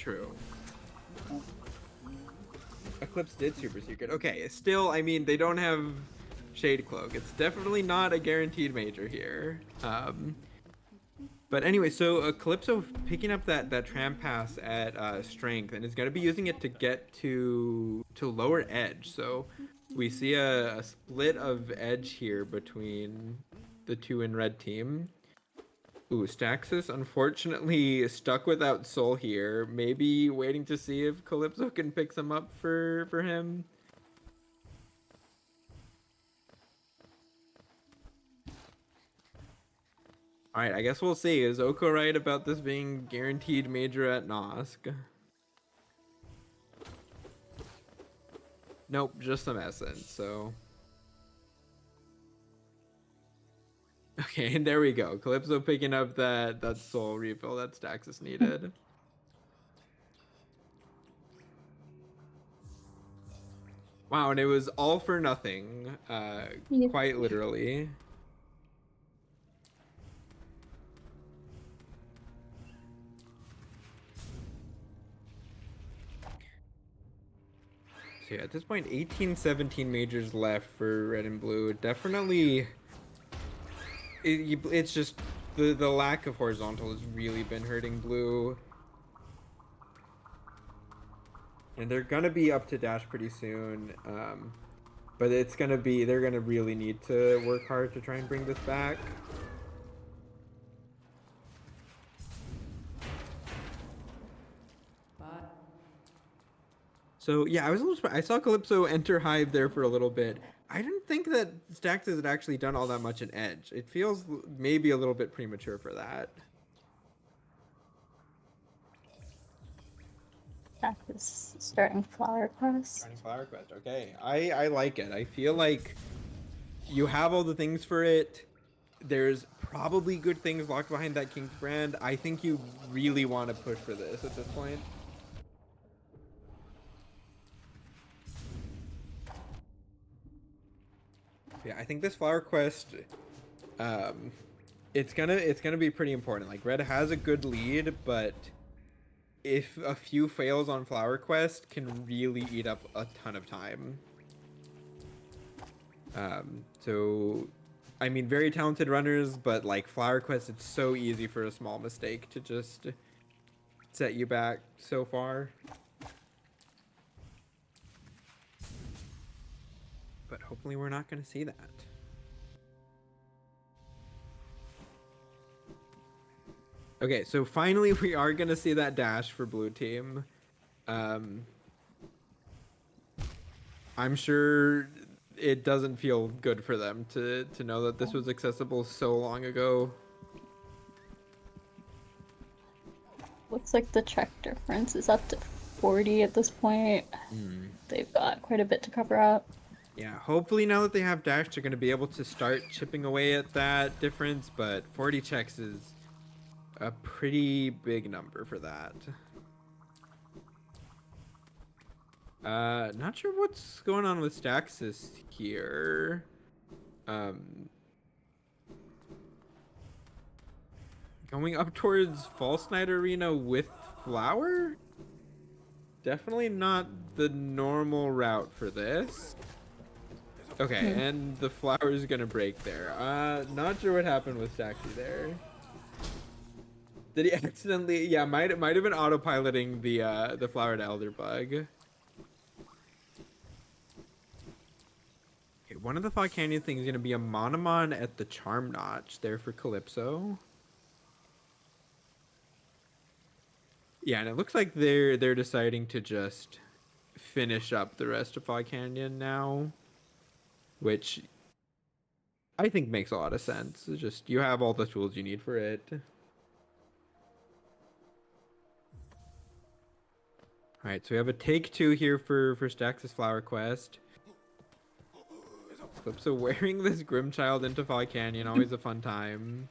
true. Eclipse did Super Secret. Okay, still, I mean, they don't have Shade Cloak. It's definitely not a guaranteed major here. But anyway, so Calypso picking up that tram pass at Strength and is going to be using it to get to lower Edge. So we see a split of Edge here between the two in red team. Ooh, Staxis unfortunately stuck without Soul here. Maybe waiting to see if Calypso can pick some up for him. Alright, I guess we'll see. Is Oko right about this being guaranteed major at Nosk? Nope, just some essence, so... Okay, and there we go. Calypso picking up that soul refill that Staxis needed. Wow, and it was all for nothing, quite literally. So yeah, at this point, 18, 17 majors left for red and blue. Definitely, it's just the lack of horizontal has really been hurting blue. And they're gonna be up to dash pretty soon. But they're gonna really need to work hard to try and bring this back. So yeah, I was a little surprised. I saw Calypso enter Hive there for a little bit. I didn't think that Staxis had actually done all that much in Edge. It feels maybe a little bit premature for that. That is starting Flower Quest. Starting Flower Quest, okay. I like it. I feel like you have all the things for it. There's probably good things locked behind that King's brand. I think you really want to push for this at this point. Yeah, I think this flower quest, um, it's gonna be pretty important. Like red has a good lead, but if a few fails on flower quest, can really eat up a ton of time. So, I mean, very talented runners, but like flower quest, it's so easy for a small mistake to just set you back so far. But hopefully we're not going to see that. Okay, so finally we are going to see that dash for blue team. Um, I'm sure it doesn't feel good for them to know that this was accessible so long ago. Looks like the check difference is up to 40 at this point. They've got quite a bit to cover up. Yeah, hopefully now that they have dash, they're going to be able to start chipping away at that difference, but 40 checks is a pretty big number for that. Not sure what's going on with Staxis here. Going up towards False Night Arena with Flower? Definitely not the normal route for this. Okay, and the flower is gonna break there. Not sure what happened with Staxi there. Did he accidentally? Yeah, might have been autopiloting the flower to Elder Bug. Okay, one of the Fog Canyon things is gonna be a Monomon at the Charm Notch there for Calypso. Yeah, and it looks like they're deciding to just finish up the rest of Fog Canyon now, which I think makes a lot of sense. It's just you have all the tools you need for it. All right, so we have a take two here for Stax's Flower Quest. Calypso wearing this Grimchild into Fog Canyon, always a fun time.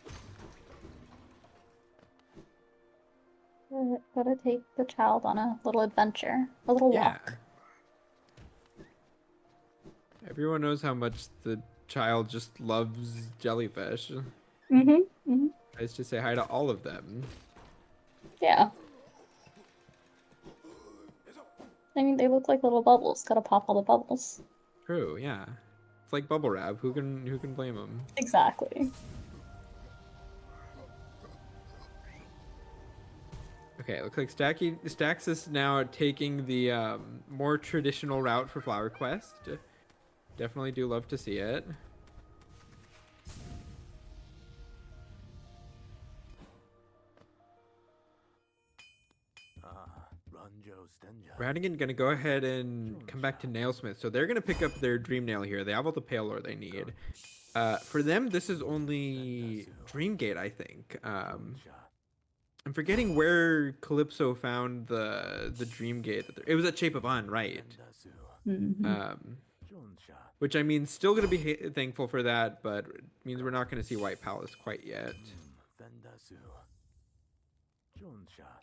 Gotta take the child on a little adventure, a little walk. Everyone knows how much the child just loves jellyfish. Tries to say hi to all of them. Yeah. I mean, they look like little bubbles. Gotta pop all the bubbles. True, yeah. It's like bubble wrap. Who can blame them? Exactly. Okay, it looks like Staxis now taking the more traditional route for Flower Quest. Definitely do love to see it. Radagant gonna go ahead and come back to Nailsmith. So they're gonna pick up their Dream Nail here. They have all the Pale Lore they need. For them, this is only Dreamgate, I think. I'm forgetting where Calypso found the Dreamgate. It was at Shape of Un, right? Which I mean, still gonna be thankful for that, but it means we're not gonna see White Palace quite yet.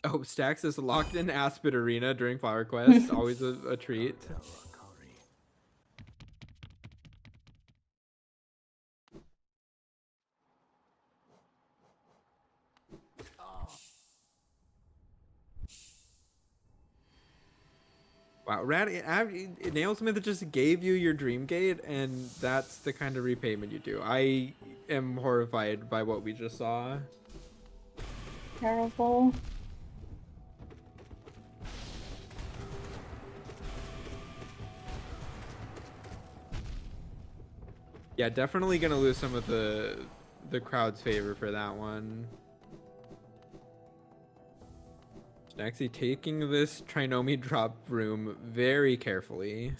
Oh, Staxis locked in Aspid Arena during Flower Quest. Always a treat. Wow, Nailsmith just gave you your Dream Gate, and that's the kind of repayment you do. I am horrified by what we just saw. Terrible. Yeah, definitely gonna lose some of the crowd's favor for that one. Actually taking this Trinomi drop room very carefully.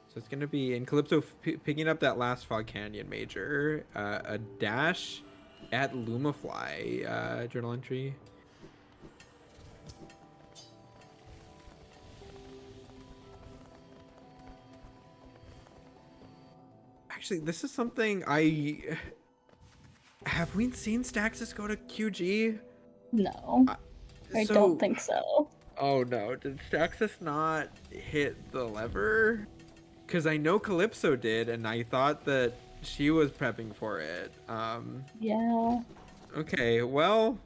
So it's gonna be in Calypso picking up that last Fog Canyon major, a dash at Lumafly journal entry. Actually, this is something have we seen Staxis go to QG? No, I don't think so. Oh no, did Staxis not hit the lever? because I know Calypso did, and I thought that she was prepping for it. Yeah. Okay, well,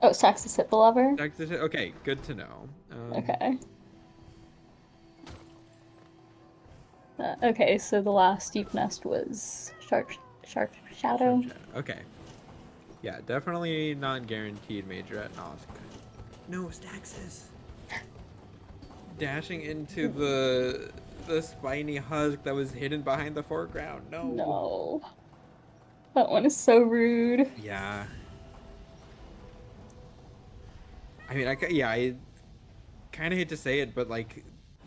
Oh, Staxis hit the lever? okay, good to know. Okay. Okay, so the last deep nest was Sharp Sharp Shadow. Shadow. Okay, yeah, definitely not guaranteed major at Nosk. No, Staxis. Dashing into the spiny husk that was hidden behind the foreground. No. No. That one is so rude. Yeah. I mean, yeah, I kind of hate to say it, but like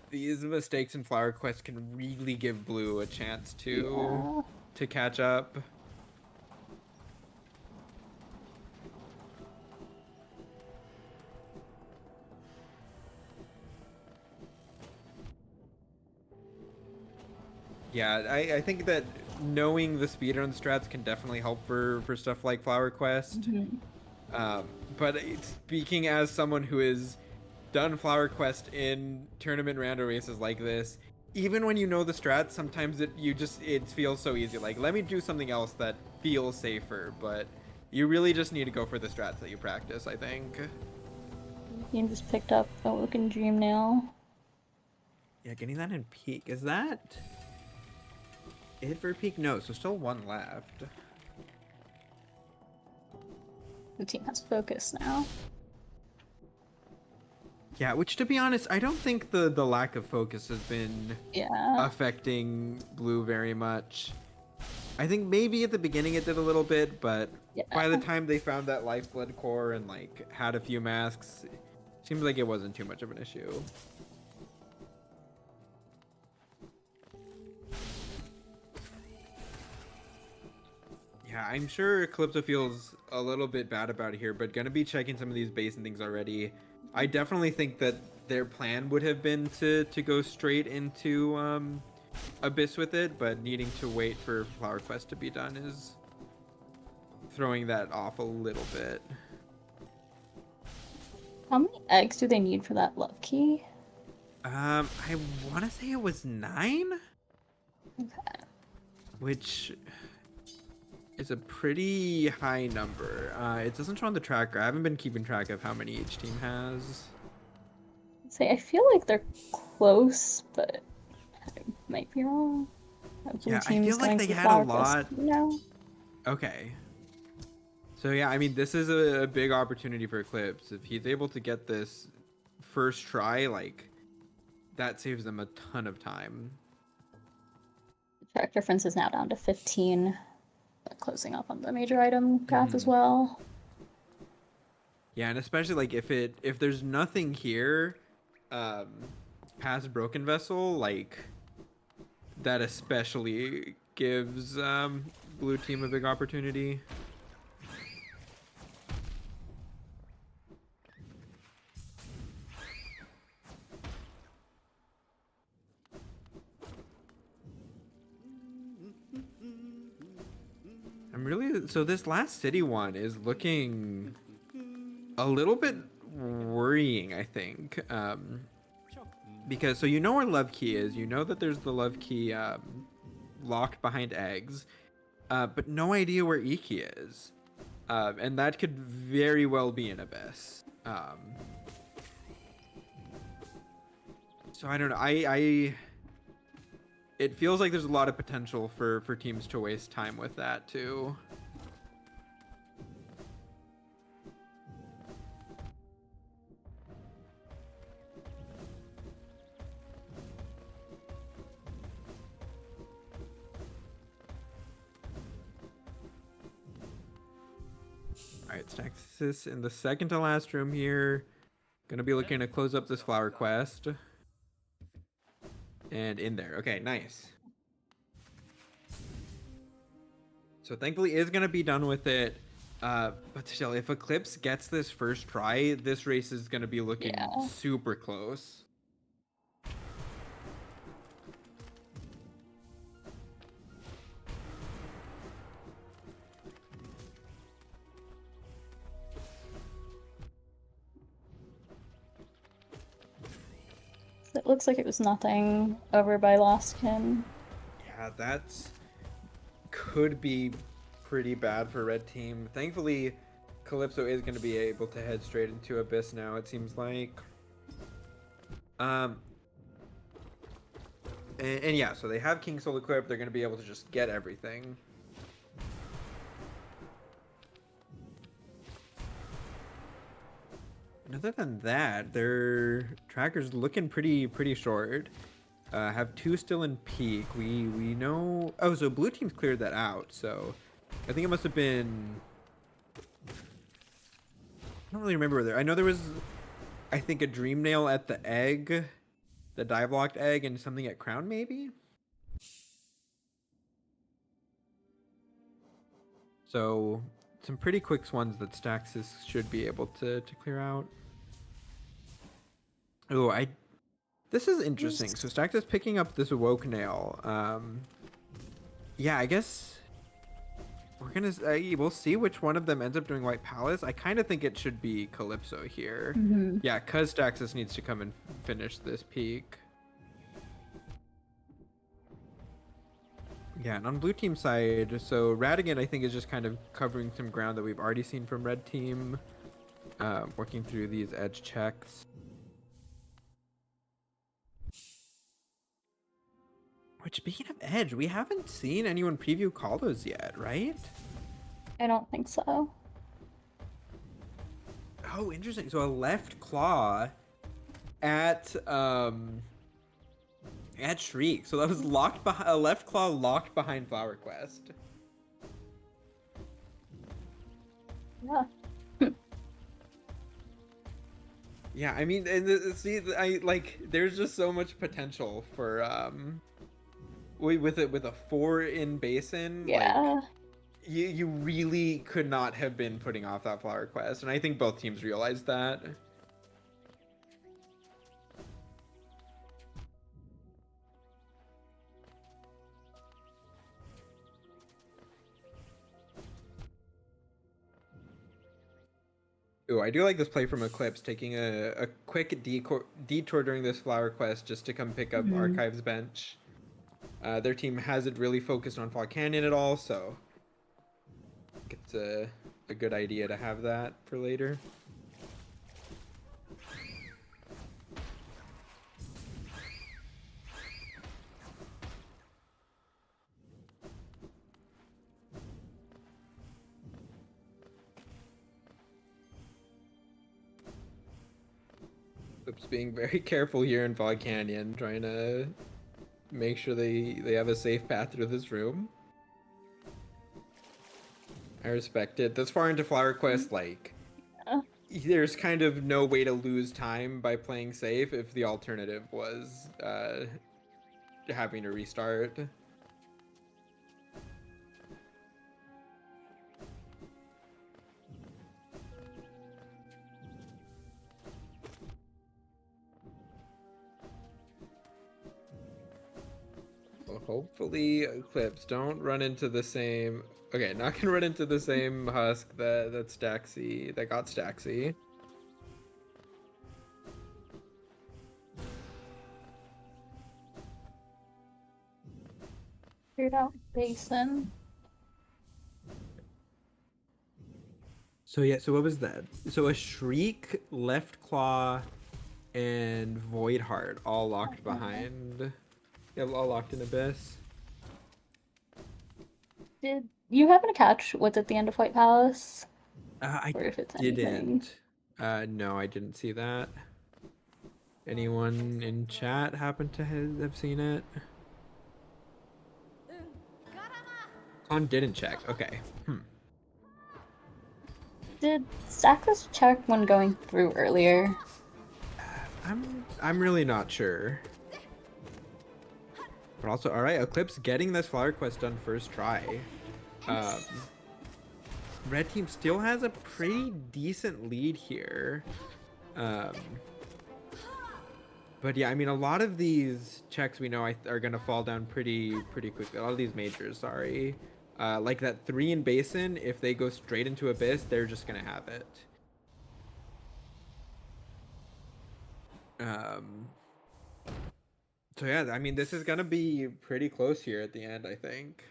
these mistakes in Flower Quest can really give Blue a chance Yeah. to catch up. Yeah, I think that knowing the speedrun strats can definitely help for stuff like Flower Quest. Mhm. But speaking as someone who has done Flower Quest in tournament rando races like this, even when you know the strats, sometimes it feels so easy. Like, let me do something else that feels safer, but you really just need to go for the strats that you practice, I think. You just picked up Awoken Dream now. Yeah, getting that in peak. Is that it for peak? No, so still one left. The team has focus now. Yeah, which to be honest, I don't think the lack of focus has been Yeah. affecting Blue very much. I think maybe at the beginning it did a little bit, but Yeah. by the time they found that lifeblood core and like had a few masks, it seems like it wasn't too much of an issue. Yeah, I'm sure Calypso feels a little bit bad about it here, but gonna be checking some of these base and things already. I definitely think that their plan would have been to go straight into Abyss with it, but needing to wait for Flower Quest to be done is throwing that off a little bit. How many eggs do they need for that love key? I want to say it was 9, Okay. which is a pretty high number. It doesn't show on the tracker. I haven't been keeping track of how many each team has. Say, I feel like they're close, but I might be wrong. Blue Yeah, I feel team's like going they through had a Flower Quest lot. now. Okay. So yeah, I mean, this is a big opportunity for Eclipse. If he's able to get this first try, like, that saves them a ton of time. Track difference is now down to 15. Closing up on the major item graph as Mhm. well. Yeah, and especially like if there's nothing here, um, past Broken Vessel, like that especially gives Blue Team a big opportunity. I'm really so this last city one is looking a little bit worrying, I think. Because so you know where Love Key is, you know that there's the Love Key locked behind eggs, but no idea where Iki is. And that could very well be an Abyss. So I don't know. It feels like there's a lot of potential for teams to waste time with that too. All right, Staxis in the second to last room here. Gonna be looking to close up this flower quest. And in there. Okay, nice. So thankfully is gonna be done with it. But still, if Eclipse gets this first try, this race is gonna be looking Yeah. super close. It looks like it was nothing over by Lostkin. Yeah, that's could be pretty bad for red team. Thankfully, Calypso is going to be able to head straight into Abyss now, it seems like. Um, and yeah, so they have King Soul equipped. They're going to be able to just get everything. And other than that, their tracker's looking pretty short. Have 2 still in peak. We know. Oh, so blue team's cleared that out. So I think it must have been. I don't really remember where there. I know there was, I think, a dream nail at the egg, the dive locked egg, and something at crown maybe. So some pretty quick ones that Staxis should be able to clear out. Oh, this is interesting. So Staxis picking up this woke nail. Yeah, I guess we're gonna we'll see which one of them ends up doing White Palace. I kind of think it should be Calypso here. Mm-hmm. Yeah, cause Staxis needs to come and finish this peak. Yeah, and on blue team side, so Radagant I think is just kind of covering some ground that we've already seen from red team, working through these edge checks. Which, speaking of edge, we haven't seen anyone preview Kalos yet, right? I don't think so. Oh, interesting. So a left claw at Shriek. So that was locked behind a left claw locked behind Flower Quest. Yeah. Yeah, I mean, and see, I like. There's just so much potential for with a 4 in basin. Yeah. Like, you really could not have been putting off that Flower Quest, and I think both teams realized that. Ooh, I do like this play from Eclipse, taking a quick detour during this Flower Quest just to come pick up Archives bench. Their team hasn't really focused on Fog Canyon at all, so I think it's a good idea to have that for later. Eclipse being very careful here in Fog Canyon, trying to make sure they have a safe path through this room. I respect it. This far into Flower Quest, like, there's kind of no way to lose time by playing safe if the alternative was having to restart. Well, hopefully Eclipse don't run into the same. Okay, not gonna run into the same husk that got Staxi. Figured out basin. So yeah, so what was that? So a Shriek, Left Claw, and Void Heart all locked behind. Yeah, all locked in Abyss. Did you happen to catch what's at the end of White Palace? I Or if it's didn't. anything. No, I didn't see that. Anyone in chat happen to have seen it? Con didn't check. Okay. Did Staxis check when going through earlier? I'm really not sure. But also, all right, Eclipse getting this Flower Quest done first try. Red team still has a pretty decent lead here. But yeah, I mean, a lot of these checks we know are gonna fall down pretty quickly. A lot of these majors, sorry. Like that 3 in Basin, if they go straight into Abyss, they're just gonna have it. So yeah, I mean, this is gonna be pretty close here at the end, I think.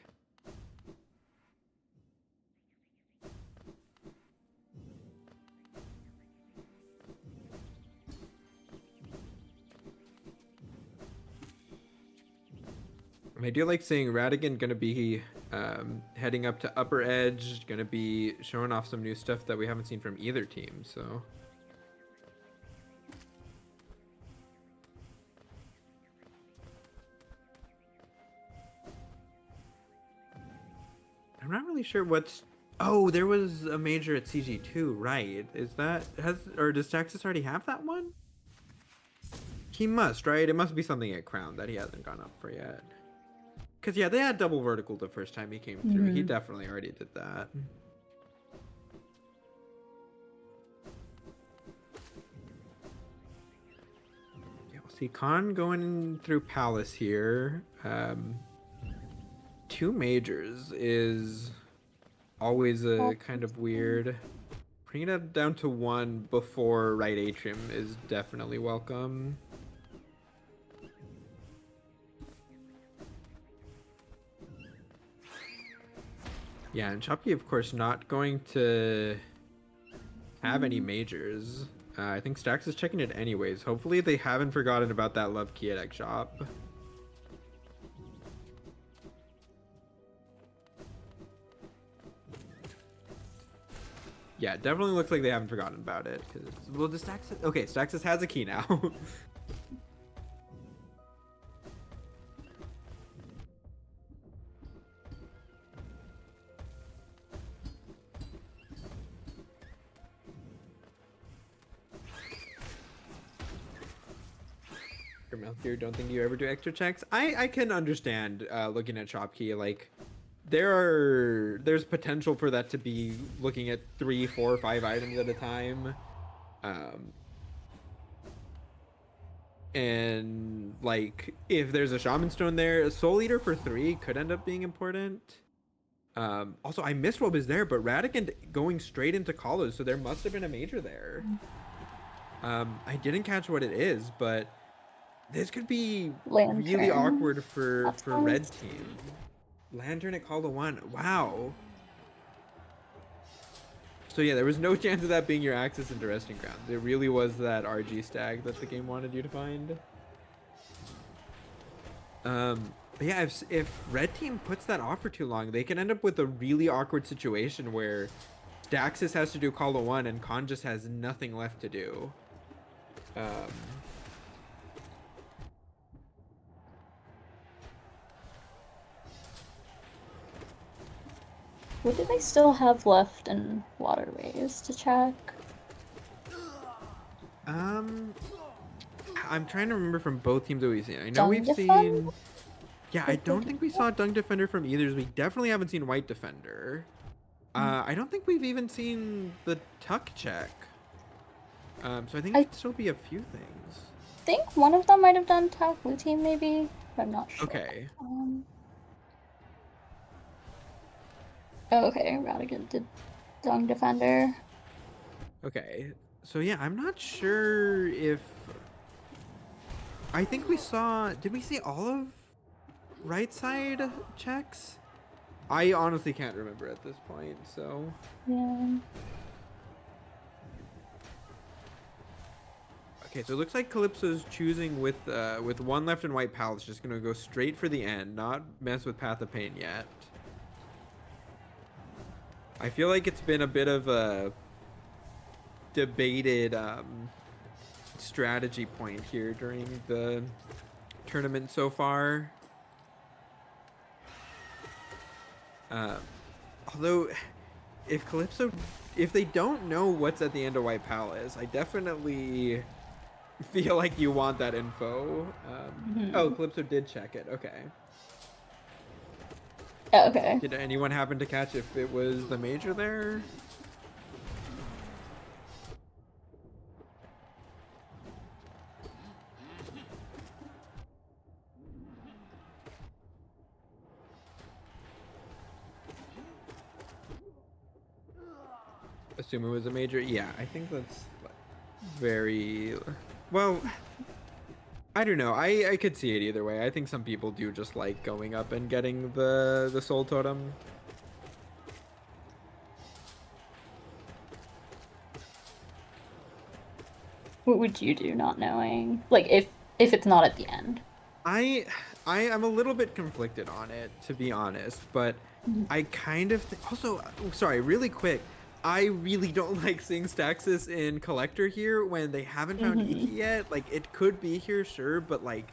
And I do like seeing Radagant gonna be heading up to upper edge, gonna be showing off some new stuff that we haven't seen from either team. So I'm not really sure what's. Oh, there was a major at CG2, right? Is that or does Staxis already have that one? He must, right? It must be something at Crown that he hasn't gone up for yet. Because, yeah, they had double vertical the first time he came through. He definitely already did that. Yeah, we'll see Khan going through Palace here. 2 majors is always a kind of weird. Bringing it down to 1 before right atrium is definitely welcome. Yeah, and Choppy, of course, not going to have any majors. I think Stax is checking it anyways. Hopefully they haven't forgotten about that love key at Egg Shop. Yeah, it definitely looks like they haven't forgotten about it. Well, does Staxis... Okay, Staxis has a key now. Here, don't think you ever do extra checks. I can understand looking at shop key, like there's potential for that to be looking at 3, 4, 5 items at a time, and like if there's a shaman stone there, a soul eater for 3 could end up being important. Also, I missed what was there, but Radagant going straight into Kalos, so there must have been a major there. I didn't catch what it is, but this could be Lantern. really awkward for That's red nice. team. Lantern at Call to 1. Wow. So yeah, there was no chance of that being your access into resting grounds. It really was that RG stag that the game wanted you to find. But yeah, if red team puts that off for too long, they can end up with a really awkward situation where Staxis has to do Call to 1 and Khan just has nothing left to do. What do they still have left in waterways to check? I'm trying to remember from both teams that we've seen. I know Dung we've Defend? seen. Yeah, I don't think we saw Dung Defender from either. We definitely haven't seen White Defender. I don't think we've even seen the Tuck check. So I think it could still be a few things. I think one of them might have done Tuck, blue team maybe, but I'm not sure. Okay. Oh, okay, Radagant did Dung Defender. Okay. So yeah, I'm not sure if. I think we saw. Did we see all of right side checks? I honestly can't remember at this point. So. Yeah. Okay, so it looks like Calypso's choosing with 1 left and White Palace, just gonna go straight for the end, not mess with Path of Pain yet. I feel like it's been a bit of a debated strategy point here during the tournament so far. Although, if they don't know what's at the end of White Palace, I definitely feel like you want that info. Oh, Calypso did check it. Okay. Oh, okay. Did anyone happen to catch if it was the major there? Assume it was a major. Yeah, I think that's very well. I don't know. I could see it either way. I think some people do just like going up and getting the soul totem. What would you do not knowing? Like if it's not at the end. I I am a little bit conflicted on it, to be honest, but I kind of also sorry, really quick. I really don't like seeing Staxis in Collector here when they haven't found Iki Mm-hmm. yet. Like it could be here, sure, but like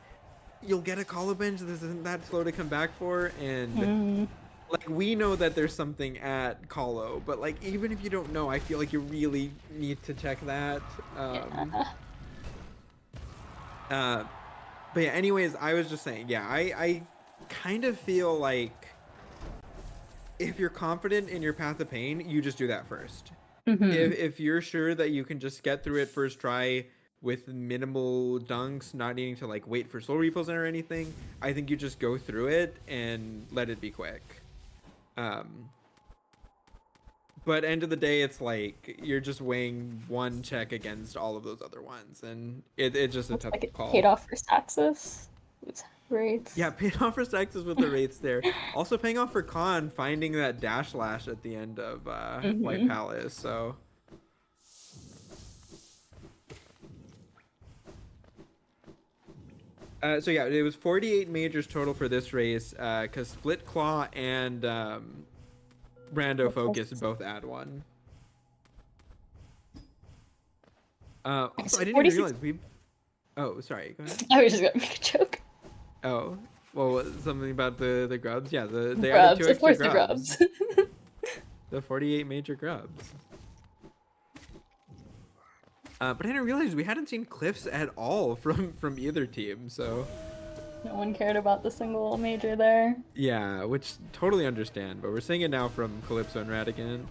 you'll get a Call of Bench. This isn't that slow to come back for, and Mm, like we know that there's something at Colo, but like even if you don't know, I feel like you really need to check that. yeah. Uh, but yeah, anyways, I was just saying, yeah, I kind of feel like if you're confident in your Path of Pain, you just do that first. Mm-hmm. If you're sure that you can just get through it first try with minimal dunks, not needing to like wait for soul refills or anything, I think you just go through it and let it be quick. Um, but end of the day, it's like you're just weighing one check against all of those other ones, and it's just a Looks tough like it paid call. off for Staxis. It's great. Yeah, paid off for Staxis with the rates there. Also paying off for Khan finding that dash slash at the end of White Mm-hmm. Palace. So yeah, it was 48 majors total for this race. Because Split Claw and Rando Focus both add one. Okay, Also, so I didn't even 46. realize we. Oh, sorry. Go ahead. I was just gonna make a joke. Oh, well, something about the grubs. Yeah, they added Grubs, two of extra course, the grubs. grubs. The 48 major grubs. But I didn't realize we hadn't seen cliffs at all from either team. So No one cared about the single major there. yeah, which totally understand. But we're seeing it now from Calypso and Radagant.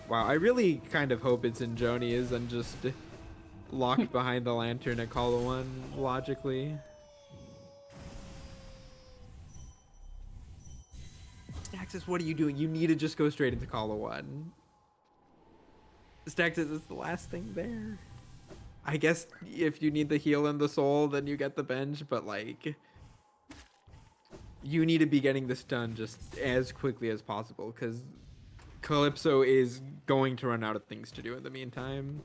Wow, I really kind of hope it's in Joni's and just locked behind the lantern at Call of One logically. Staxis, what are you doing? You need to just go straight into Call of One. Staxis is the last thing there. I guess if you need the heal and the soul, then you get the bench, but like you need to be getting this done just as quickly as possible because Calypso is going to run out of things to do in the meantime.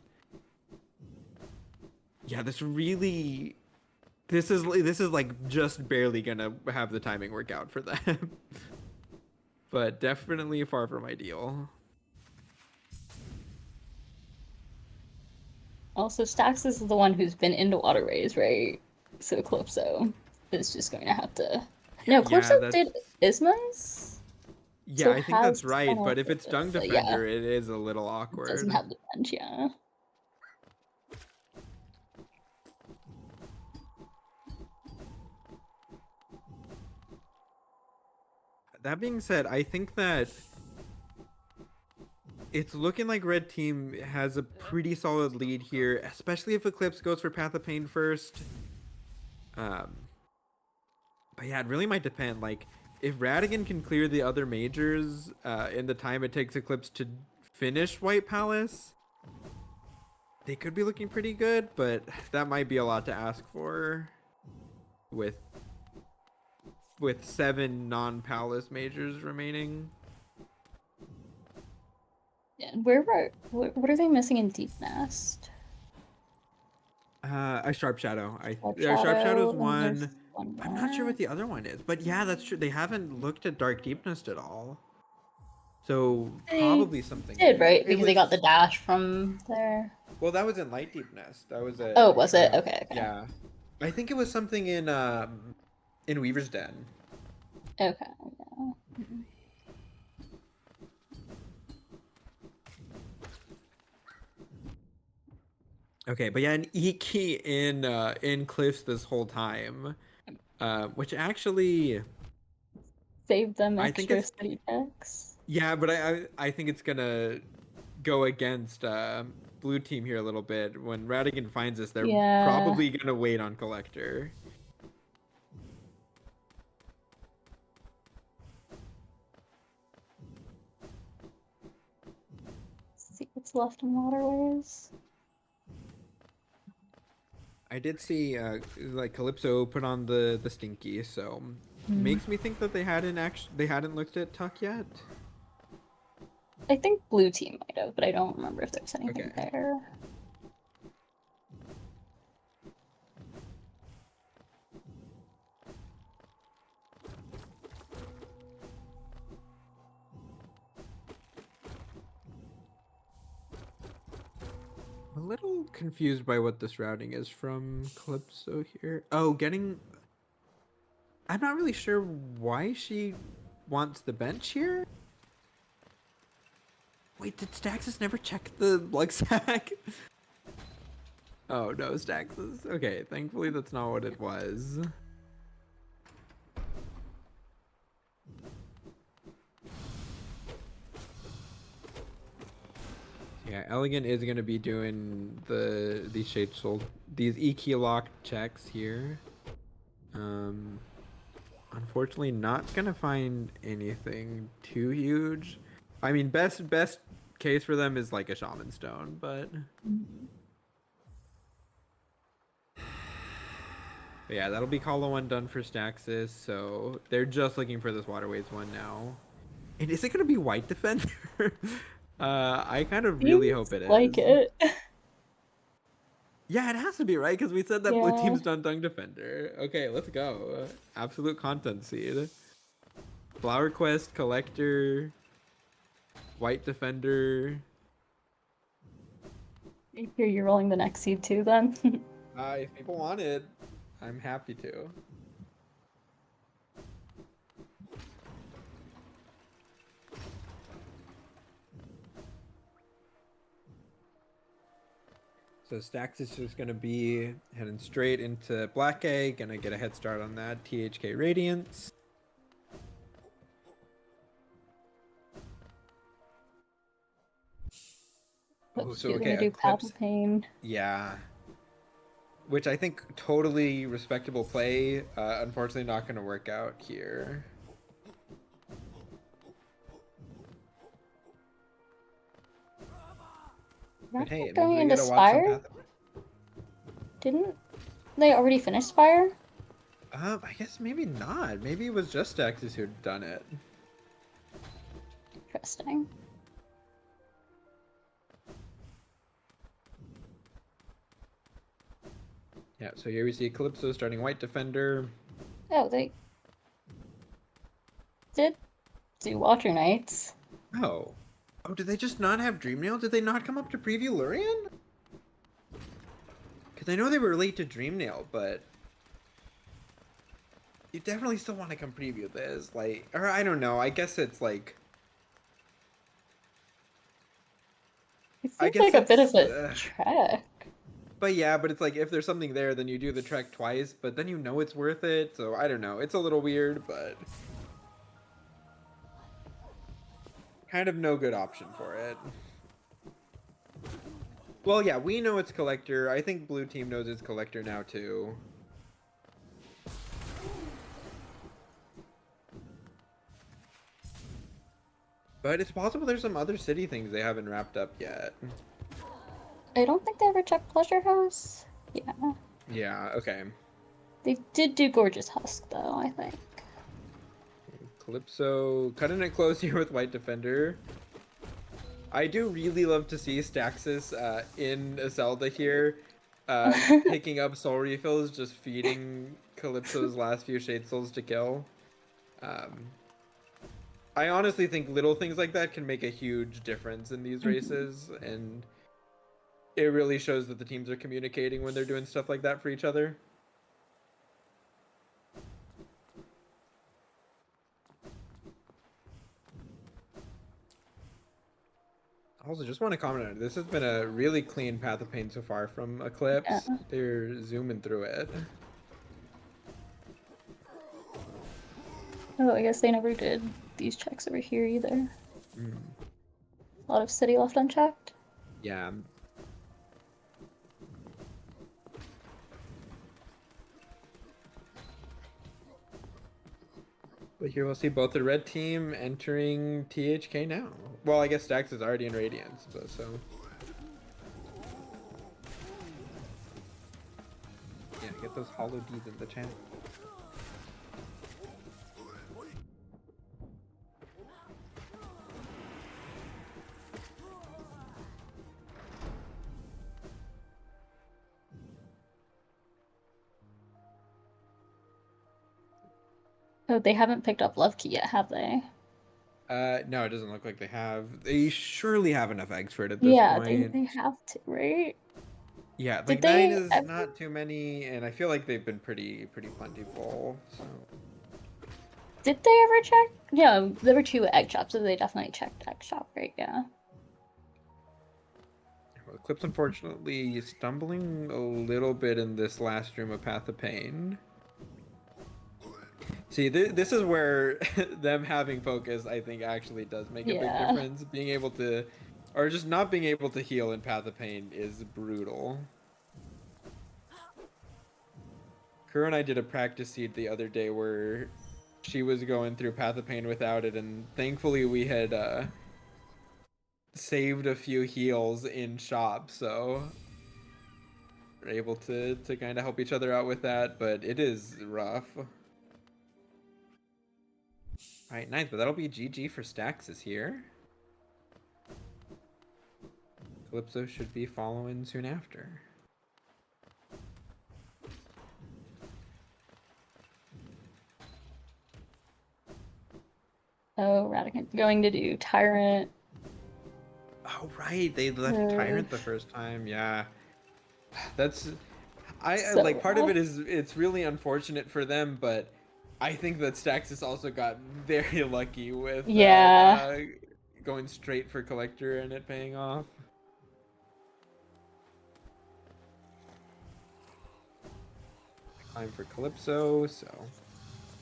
Yeah, this is like just barely gonna have the timing work out for them. But definitely far from ideal. Also, Staxis is the one who's been into waterways, right? So Calypso is just going to have to. No, Calypso Yeah, that's did Ismas, yeah, so I think has that's right. some of But if it's Dung the yeah. Defender, it is a little It doesn't awkward. have the bench, yeah. That being said, I think that it's looking like Red Team has a pretty solid lead here, especially if Eclipse goes for Path of Pain first. Um, but yeah, it really might depend. Like, if Radigan can clear the other majors in the time it takes Eclipse to finish White Palace, they could be looking pretty good, but that might be a lot to ask for with with 7 non-Palace majors remaining. Yeah, where were what are they missing in Deep Nest? A Sharp Shadow. Dark Sharp Shadow's Shadow, and one. there's one I'm not sure more. what the other one is, but yeah, that's true. They haven't looked at Dark Deepness at all, so They probably something did, there. right? It Because they got the was dash from there. well, that was in Light Deepness. That was Oh, a was it? Okay, okay. yeah. I think it was something in Weaver's Den. Okay, yeah. Mhm. Okay, but yeah, an Iki in Cliffs this whole time, which actually Save them I think extra it's study checks. yeah, but I think it's gonna go against blue team here a little bit. When Radigan finds us, they're Yeah. probably gonna wait on Collector. Let's see what's cities left in waterways. I did see like Calypso put on the stinky, so Hmm. makes me think that they hadn't looked at Tuck yet. I think blue team might have, but I don't remember if there's anything Okay. there. A little confused by what this routing is from Calypso here. Oh, getting. I'm not really sure why she wants the bench here. Wait, did Staxis never check the lug sack? Oh no, Staxis. Okay, thankfully that's not what it was. Yeah, Elegant is gonna be doing these shapes sold these Eclipseclock checks here. Um, unfortunately, not gonna find anything too huge. I mean, best case for them is like a shaman stone, but yeah, that'll be Hollow One done for Staxis. So they're just looking for this Waterways one now. And is it gonna be White Defender? I kind of really hope Seems it like is. it. Yeah, it has to be, right? Because we said that blue Yeah. team's done Dung Defender. Okay, let's go. Absolute content seed. Flower Quest, Collector, White Defender. Here you're rolling the next seed too then. If people want it, I'm happy to. So Stax is just going to be heading straight into Black Egg. Gonna get a head start on that. THK Radiance. Oh, But so she's okay, gonna do Eclipse. Palpatine. Yeah. Which I think totally respectable play. Unfortunately, not going to work out here. But hey, it means Going we into gotta watch some Spire? Path. Didn't they already finish Spire? I guess maybe not. Maybe it was just Staxis who'd done it. Interesting. Yeah, so here we see Calypso starting White Defender. Oh, they did do Watcher Knights. Oh. Oh, did they just not have Dreamnail? Did they not come up to preview Lurian? Because I know they were late to Dreamnail, but you definitely still want to come preview this. Like, or I don't know. I guess it's like. It I seems guess like a bit of it's. a trek. But yeah, but it's like if there's something there, then you do the trek twice, but then you know it's worth it. So I don't know. It's a little weird, but kind of no good option for it. Well, yeah, we know it's Collector. I think blue team knows it's Collector now too. But it's possible there's some other city things they haven't wrapped up yet. I don't think they ever checked Pleasure House. Yeah. Yeah, okay. They did do Gorgeous Husk, though, I think. Calypso cutting it close here with White Defender. I do really love to see Staxis in a Zelda here, picking up soul refills, just feeding Calypso's last few Shade Souls to kill. I honestly think little things like that can make a huge difference in these races, and it really shows that the teams are communicating when they're doing stuff like that for each other. Also, just want to comment on it. This has been a really clean Path of Pain so far from Eclipse. Yeah. They're zooming through it. Oh, I guess they never did these checks over here either. A lot of city left unchecked. Yeah. But here we'll see both the red team entering THK now. Well, I guess Stax is already in Radiance, but so. Yeah, get those hollow Ds in the chat. Oh, they haven't picked up Love Key yet, have they? No, it doesn't look like they have. They surely have enough eggs for it at this Yeah, point. they have to, right? Yeah, Did like 9 they is ever? not too many, and I feel like they've been pretty plentiful. So Did they ever check? Yeah, there were 2 egg shops, so they definitely checked egg shop, right? Yeah. well, Eclipse unfortunately stumbling a little bit in this last room of Path of Pain. See, this is where them having focus, I think, actually does make a big Yeah. difference. Being able to, or just not being able to heal in Path of Pain is brutal. Kuro and I did a practice seed the other day where she was going through Path of Pain without it, and thankfully we had saved a few heals in shop, so we're able to kind of help each other out with that, but it is rough. All right, nice, but that'll be GG for Staxis here. Calypso should be following soon after. Oh, Radagant going to do Tyrant. Oh right, they left Tyrant the first time. Yeah, that's I like part of rough. it is it's really unfortunate for them, but I think that Staxis also got very lucky with that Yeah. going straight for Collector and it paying off. Climb for Calypso, so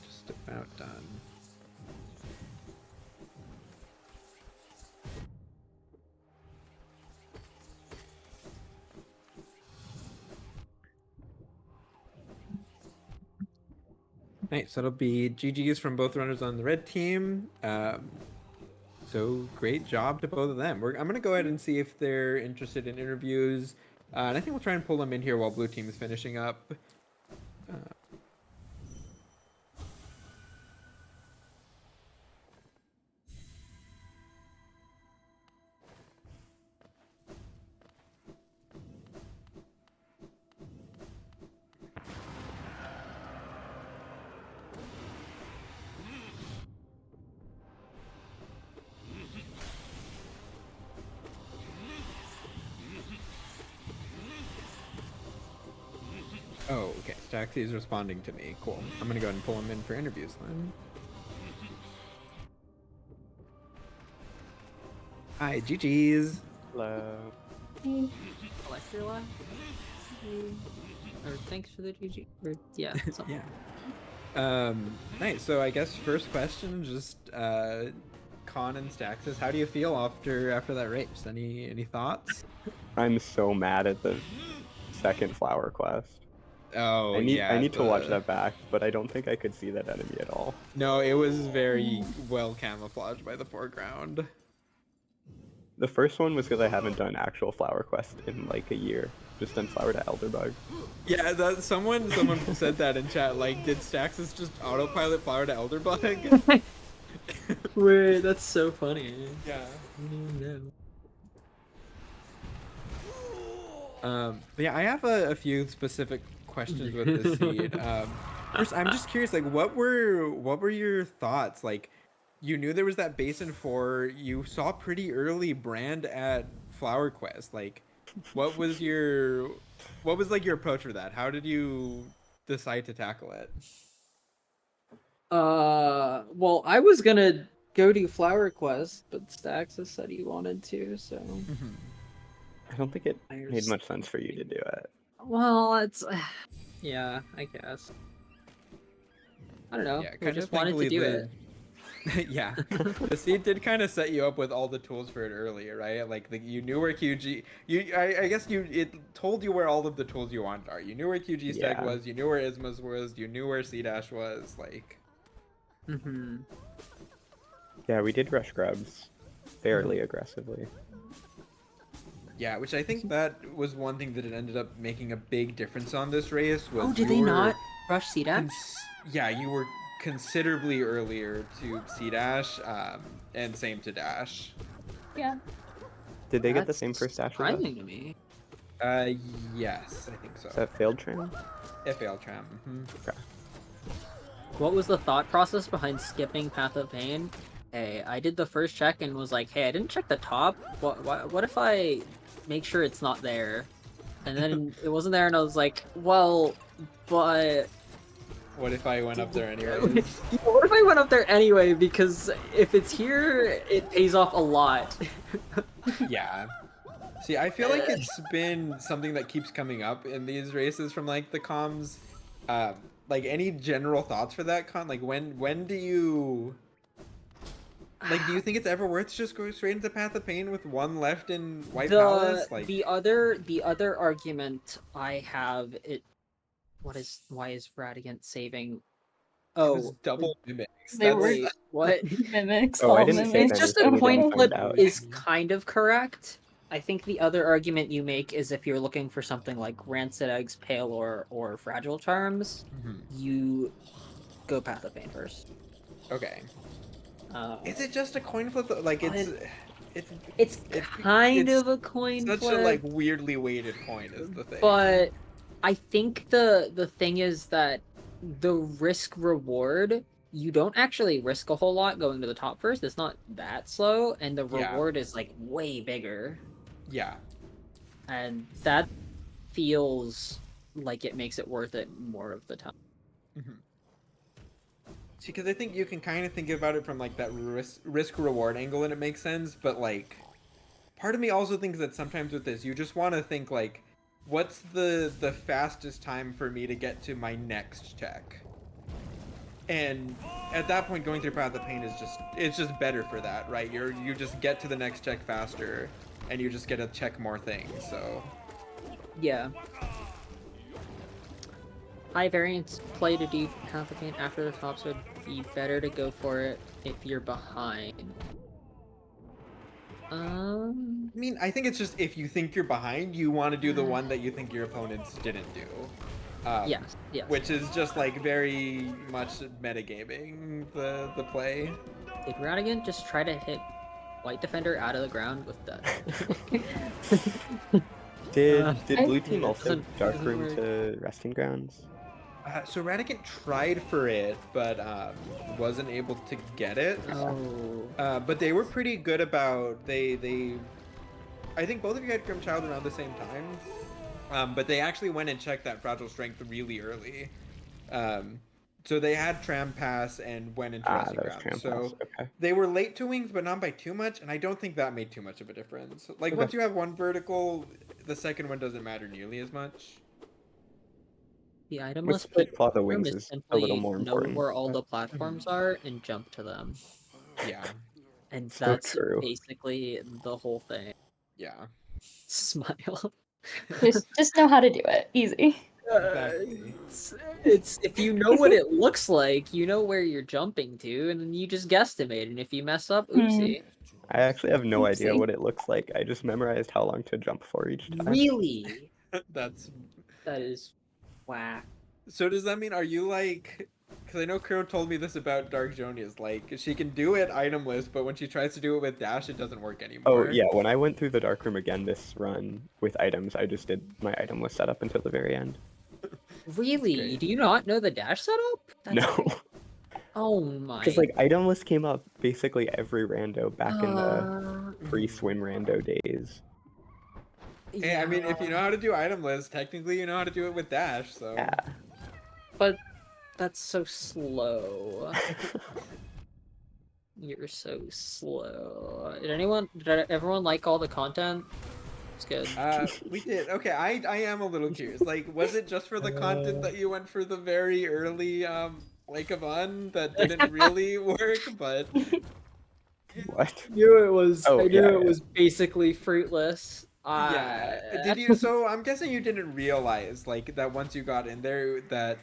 just about done. Nice, that'll be GG's from both runners on the red team. So great job to both of them. I'm gonna go ahead and see if they're interested in interviews, and I think we'll try and pull them in here while blue team is finishing up. Uh, oh, okay. Staxi is responding to me. Cool. I'm gonna go ahead and pull him in for interviews then. Hi, GG's. Hello. Collector live? Or thanks for the GG. Or, yeah, something. Yeah. Nice. So I guess first question, just Con and Staxis, how do you feel after that race? Any thoughts? I'm so mad at the second flower quest. Oh I need to watch the- that back, but I don't think I could see that enemy at all. No, it was very well camouflaged by the foreground. The first one was because I haven't done actual flower quest in like a year. Just done flower to elderbug. Yeah, someone said that in chat. Like, did Staxis just autopilot flower to elderbug? Wait, that's so funny. Yeah. No. But yeah, I have a few specific questions with the seed. First, I'm just curious, like, what were your thoughts? Like, you knew there was that basin 4. You saw pretty early brand at Flower Quest. Like, what was like your approach for that? How did you decide to tackle it? Well, I was gonna go do Flower Quest, but Staxis said he wanted to, so. I don't think it made much sense for you to do it. Well, it's. Yeah, I guess. I don't know. Yeah, We kind just of wanted to do it. Yeah, the seed did kind of set you up with all the tools for it earlier, right? Like you knew where QG. I guess it told you where all of the tools you wanted are. You knew where QG Stag Yeah. was. You knew where Isma's was. You knew where C Dash was. Like. Mm-hmm. Yeah, we did rush grubs fairly aggressively. Yeah, which I think that was one thing that it ended up making a big difference on this race was Oh, did you they were not rush C dash? yeah, you were considerably earlier to C dash, and same to dash. Yeah. Did they get the That's same first dash as us? surprising to me. Yes, I think so. Is that failed tram? FAL tram. Okay. What was the thought process behind skipping Path of Pain? Hey, I did the first check and was like, hey, I didn't check the top. What if I make sure it's not there? And then it wasn't there, and I was like, well, but... What if I went up there anyways? What if I went up there anyway? Because if it's here, it pays off a lot. Yeah. See, I feel like it's been something that keeps coming up in these races from like the comms. Like any general thoughts for that con? Like when do you do you think it's ever worth just going straight into Path of Pain with one left in White Palace? Like the other argument I have why is Radagant saving? it was Oh, double mimics. They were- wait, what? Mimics. Oh, all I didn't say mimics. that. Just Maybe a we coin didn't flip find out. is kind of correct. I think the other argument you make is if you're looking for something like Rancid Eggs, Pale or Fragile Charms, you go Path of Pain first. Okay. Uh, Is it just a coin flip? Like it's kind it's of a coin such flip. a like weirdly weighted coin is the thing. But I think the thing is that the risk reward, you don't actually risk a whole lot going to the top first. It's not that slow, and the Yeah. reward is like way bigger. Yeah. And that feels like it makes it worth it more of the time. See, because I think you can kind of think about it from like that risk reward angle, and it makes sense. But like, part of me also thinks that sometimes with this, you just want to think like, what's the fastest time for me to get to my next check? And at that point, going through Path of Pain is just better for that, right? You just get to the next check faster, and you just get to check more things. So Yeah. High variance play to do Path of Pain after the top, so it'd be better to go for it if you're behind. I mean, I think it's just if you think you're behind, you want to do the one that you think your opponents didn't do. Yes. Which is just like very much metagaming the play. Did Radagant just try to hit White Defender out of the ground with that? Did blue I- team also Doesn't- dark doesn't room work. to resting grounds? So Radagant tried for it, but wasn't able to get it. Oh. But they were pretty good about they. I think both of you had Grimchild around the same time, but they actually went and checked that fragile strength really early. So they had Tram Pass and went into Resting That was Ground. tram So pass. Okay. they were late to wings, but not by too much, and I don't think that made too much of a difference. Like Okay. once you have one vertical, the second one doesn't matter nearly as much. The item With list split claw the room wings is is a simply little more know important. where all the platforms are and jump to them. Yeah, And So that's true. basically the whole thing. yeah. Smile. Just know how to do it. Easy. Exactly. It's if you know what it looks like, you know where you're jumping to, and then you just guestimate. And if you mess up, oopsie. I actually have no idea Oopsie. what it looks like. I just memorized how long to jump for each time. Really? That is whack. So does that mean, are you like, because I know Kuro told me this about Dark Jonia's, like she can do it item list, but when she tries to do it with dash, it doesn't work anymore. Oh yeah, when I went through the dark room again this run with items, I just did my item list setup until the very end. Really? great. Do you not know the dash setup? That's No, great. Oh my. because like item list came up basically every rando back in the pre-swim rando days. Hey, I mean, if you know how to do item list, technically you know how to do it with dash, so. Yeah. But that's so slow. You're so slow. Did everyone like all the content? It's good. We did. Okay, I am a little curious. Like, was it just for the content that you went for the very early Lake of Un that didn't really work, but What? Knew it was. Oh, I knew yeah, it yeah. was basically fruitless. yeah. Did you? So I'm guessing you didn't realize like that once you got in there that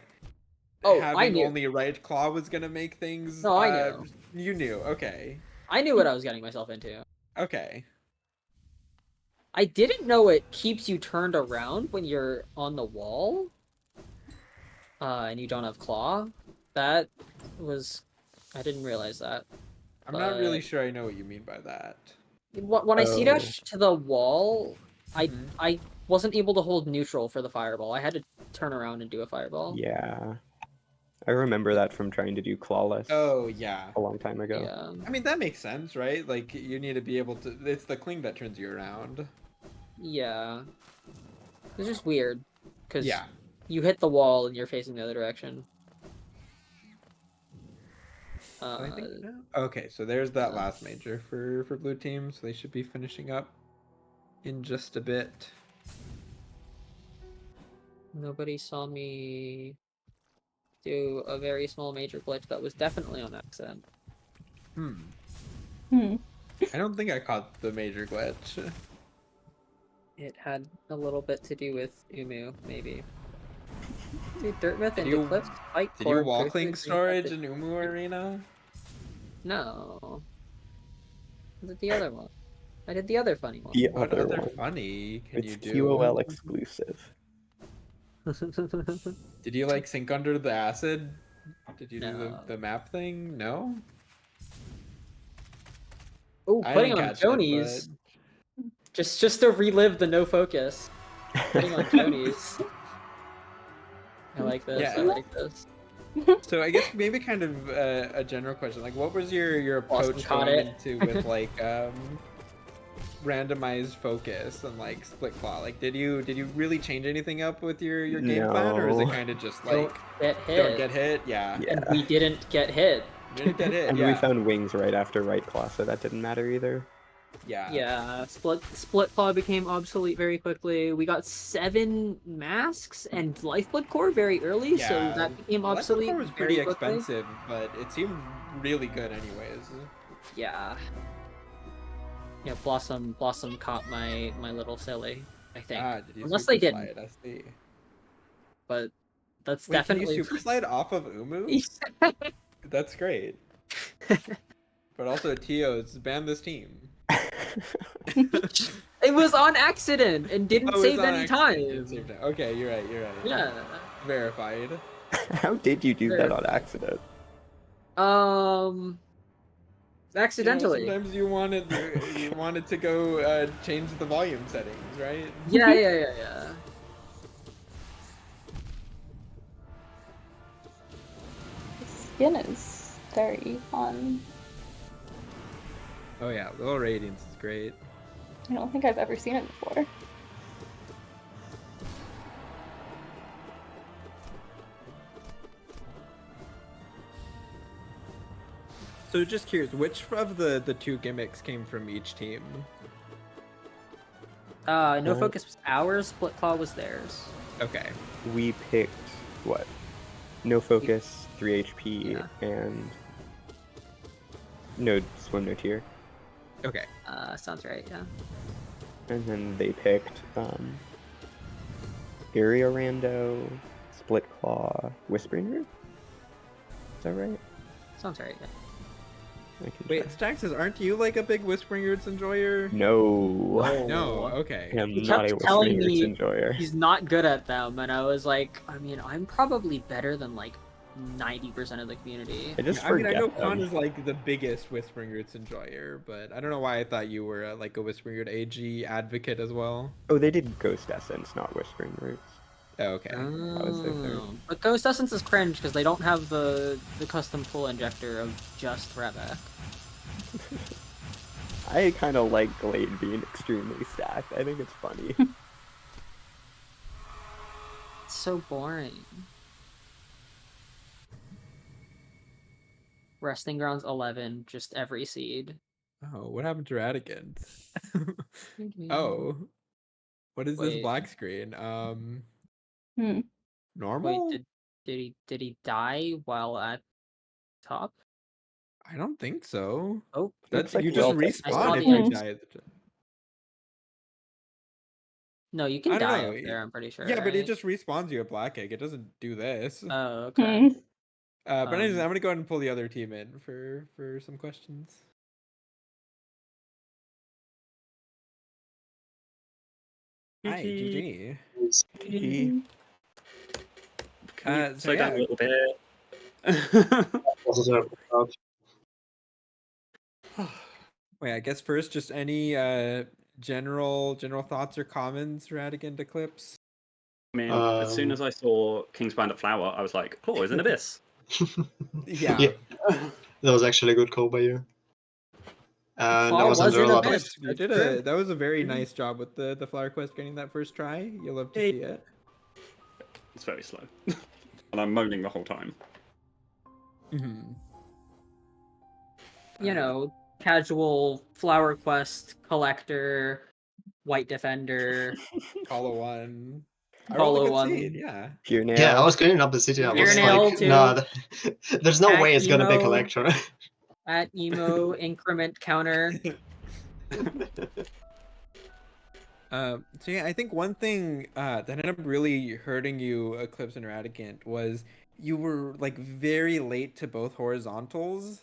Oh, I having knew. only right claw was gonna make things. No, I knew. You knew. Okay. I knew what I was getting myself into. Okay. I didn't know it keeps you turned around when you're on the wall. And you don't have claw. That was... I didn't realize that. I'm not really But sure I know what you mean by that. when I Oh. C-dash to the wall, Mhm. I wasn't able to hold neutral for the fireball. I had to turn around and do a fireball. Yeah. I remember that from trying to do clawless Oh yeah. a long time ago. Yeah. I mean that makes sense, right? Like you need to be able to. It's the cling that turns you around. Yeah. It's just weird. Because Yeah. you hit the wall and you're facing the other direction. I think okay, so there's that yeah. last major for blue team, so they should be finishing up in just a bit. Nobody saw me do a very small major glitch that was definitely on accident. Hmm. I don't think I caught the major glitch. It had a little bit to do with Umu, maybe. Dude, Dirtmouth and you- Eclipse fight Did you core wall goes cling through storage green in Umu Arena? No. I did the other one. I did the other funny one. The What other other one. funny can It's you do? QOL exclusive. Did you like sink under the acid? Did you do No. the map thing? No? Oh, I putting didn't on catch it, Jonies. Just to relive the no focus. Putting on Jonies. I like this. Yeah. I like this. So I guess maybe kind of a general question, like what was your Boston approach caught going it. into with like randomized focus and like split claw? Like did you really change anything up with your game plan, or is it No. kind of just Don't like get don't hit. get hit? Yeah. Yeah. And we didn't get hit. Didn't get hit. And Yeah. we found wings right after right claw, so that didn't matter either. Yeah. Yeah, split claw became obsolete very quickly. We got 7 masks and lifeblood core very early, so Yeah. that became Electric obsolete core was very pretty quickly. expensive, but it seemed really good anyways. Yeah. Yeah, Blossom caught my little silly, I think. Ah, did you Unless super they didn't, slide? I see. but that's Wait, can you definitely super slide off of Umu? That's great. But also, Tio's ban this team. It was on accident and didn't Oh, it's save on any accident, time. didn't save time. Okay, you're right. You're right. Yeah. How Verified. did you do that on Verified. accident? Accidentally. Sometimes you wanted to go change the volume settings, right? Yeah. The skin is very fun. Oh yeah, Little Radiance is great. I don't think I've ever seen it before. So just curious, which of the 2 gimmicks came from each team? No focus was ours, split claw was theirs. Okay. We picked what? No focus, 3 HP, Yeah. and no swim, no tear. Okay. Sounds right, yeah. And then they picked Area Rando, Split Claw, Whispering Root. Is that right? Sounds right, yeah. I can Wait, try. Staxis, aren't you like a big Whispering Roots enjoyer? No. No. Okay. I am He not a kept telling Whispering Roots me enjoyer. he's not good at them, and I was like, I mean, I'm probably better than like 90% of the community. I just I mean, forget I know Khan them. is like the biggest Whispering Roots enjoyer, but I don't know why I thought you were like a Whispering Root AG advocate as well. Oh, they did Ghost Essence, not Whispering Roots. Oh, okay. was their third. But Ghost Essence is cringe because they don't have the custom pull injector of just Radagant. I kind of like Glade being extremely stacked. I think it's funny. It's so boring. Resting Grounds 11, just every seed. Oh, what happened to Radagant? Oh, what is this Wait. black screen? Hmm. Normal? Wait, did he die while at top? I don't think so. Oh, That's like you we just all took I saw respawn if the you end. die at the No, you can I don't die know. up there, I'm pretty sure, Yeah, but it right? just respawns you a black egg. It doesn't do this. Oh, okay. But anyways, I'm gonna go ahead and pull the other team in for some questions. Hi, GG. GG. Can we So slow down yeah, a little bit? Also terrible crowd. wait. I guess first, just any general thoughts or comments, Radagant Eclipse. I mean, as soon Um, as I saw King's Bandit Flower, I was like, oh, it's an abyss. Yeah. Yeah, that was actually a good call by you. And Claw there was was under a in lot Abyss. of You did True. that was a very nice job with the flower quest getting that first try. You'll love to see it. It's very slow. And I'm moaning the whole time. Mm-hmm. You know, casual flower quest collector, white defender, Hollow one. I rolled a follow good seed, one, yeah. Pure nail. Yeah, I was cleaning up the city. I was Nail like, too. nah, there's no At way it's gonna be emo. collector. at emo increment counter. So yeah, I think one thing that ended up really hurting you, Eclipse and Radagant, was you were like very late to both horizontals.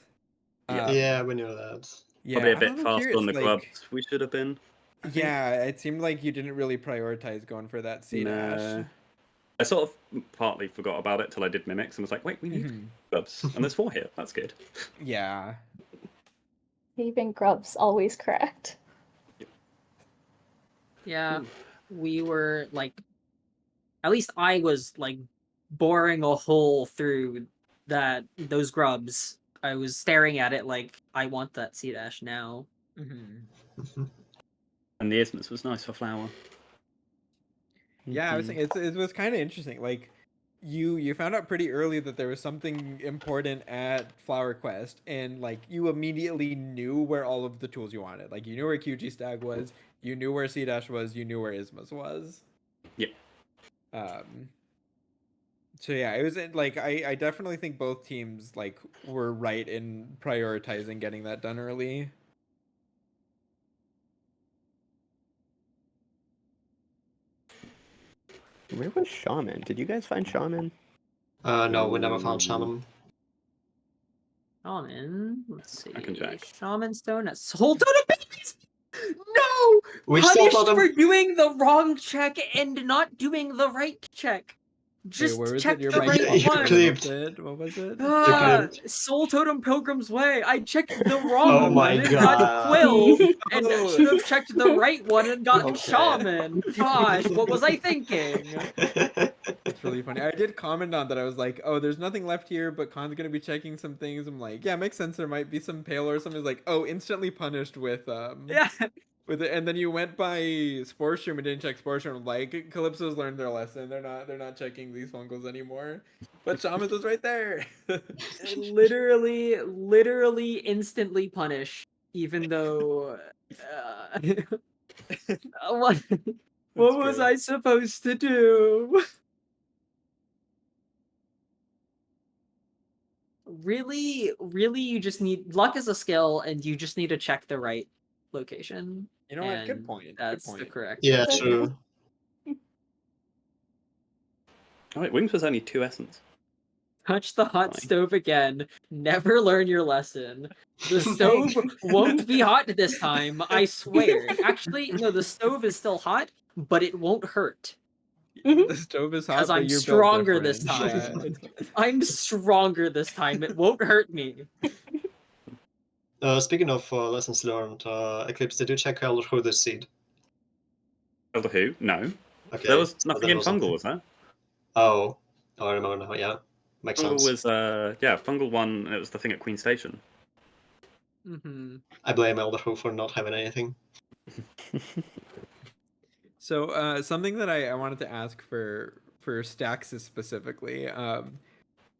Yeah. Yeah, we knew that. Yeah, Probably a I'm bit a little faster curious. on the Like, grubs we should have been. I think. yeah, it seemed like you didn't really prioritize going for that C dash. No. I sort of partly forgot about it till I did mimics and was like, wait, we need Mhm. grubs. And there's 4 here. That's good. Yeah. Even grubs always correct. Yeah, Ooh. we were like, at least I was like boring a hole through those grubs. I was staring at it like I want that C dash now. Mm-hmm. And the isthmus was nice for flower. Yeah, I was thinking it was kind of interesting. Like, you found out pretty early that there was something important at Flower Quest, and like you immediately knew where all of the tools you wanted. Like, you knew where QG Stag was, you knew where C dash was, you knew where Ismas was. Yep. So yeah, it was like I definitely think both teams like were right in prioritizing getting that done early. Where was Shaman? Did you guys find Shaman? No, we never found Shaman. Shaman, let's see. I can check. Shaman Stone at Soul Totem Babies. No, Which Soul punished Totem? for doing the wrong check and not doing the right check. Wait, Just where was check it? Your the mic right popped up You a one. little clipped. bit. What was it? Soul Totem Pilgrim's Way. I checked the Oh wrong my one and got God. Quill, and Oh. should have checked the right one and gotten Okay. Shaman. Gosh, what was I thinking? That's really funny. I did comment on that. I was like, "Oh, there's nothing left here, but Khan's gonna be checking some things." I'm like, "Yeah, makes sense. There might be some pale or something." It's like, "Oh, instantly punished with Yeah. with it." And then you went by Spore Shroom and didn't check Spore Shroom. I'm like, Calypso's learned their lesson. They're not checking these fungals anymore. But Shaman's was right there. literally instantly punish, even though what what was great. I supposed to do? Really, you just need luck is a skill, and you just need to check the right location. You know what? Good And point. Good that's the point. correct Yeah, location. true. Oh, wait, Wings was only 2 essence. Touch the hot Fine. stove again. Never learn your lesson. The stove won't be hot this time, I swear. Actually, no, the stove is still hot, but it won't hurt. The stove is hot, 'Cause but I'm you're built stronger this different. time. Yeah. I'm stronger this time. It won't hurt me. Speaking of lessons learned, Eclipse, did you check Elder Who this seed? Elder Who? No. Okay. There was so nothing that in wasn't- Fungal, was there? Oh, I remember now. Yeah, makes Fungal sense. was, yeah, Fungal one, and it was the thing at Queen Station. Mm-hmm. I blame Elder Who for not having anything. So something that I wanted to ask for Staxis specifically,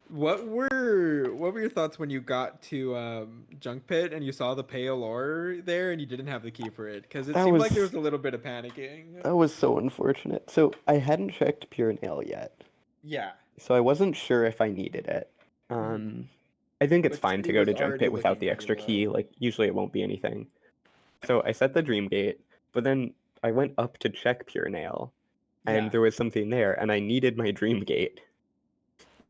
what were your thoughts when you got to Junk Pit and you saw the pale ore there and you didn't have the key for it? Because it That seemed like there was- was a little bit of panicking. That was so unfortunate. So I hadn't checked Pure Nail yet, Yeah. so I wasn't sure if I needed it. I think it's But fine to City go was to Junk already Pit without looking the extra pretty key. low. Like, usually it won't be anything. So I set the Dream Gate, but then I went up to check Pure Nail, and Yeah. there was something there, and I needed my Dream Gate.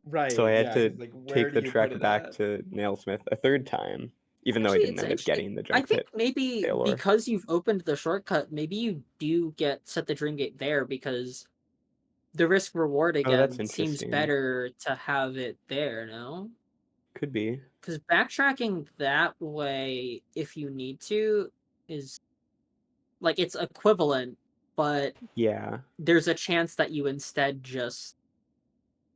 Right. So I had yeah, to 'cause, like, where take do the you trek put it back at? to Nailsmith a third time, even though I Actually, didn't it's end up interesting. getting the I junk think pit. maybe Taylor. because you've opened the shortcut, maybe you do set the Dream Gate there because the risk reward Oh, that's again seems interesting. better to have it there, no? Could be. Because backtracking that way, if you need to, is like it's equivalent, but Yeah. there's a chance that you instead just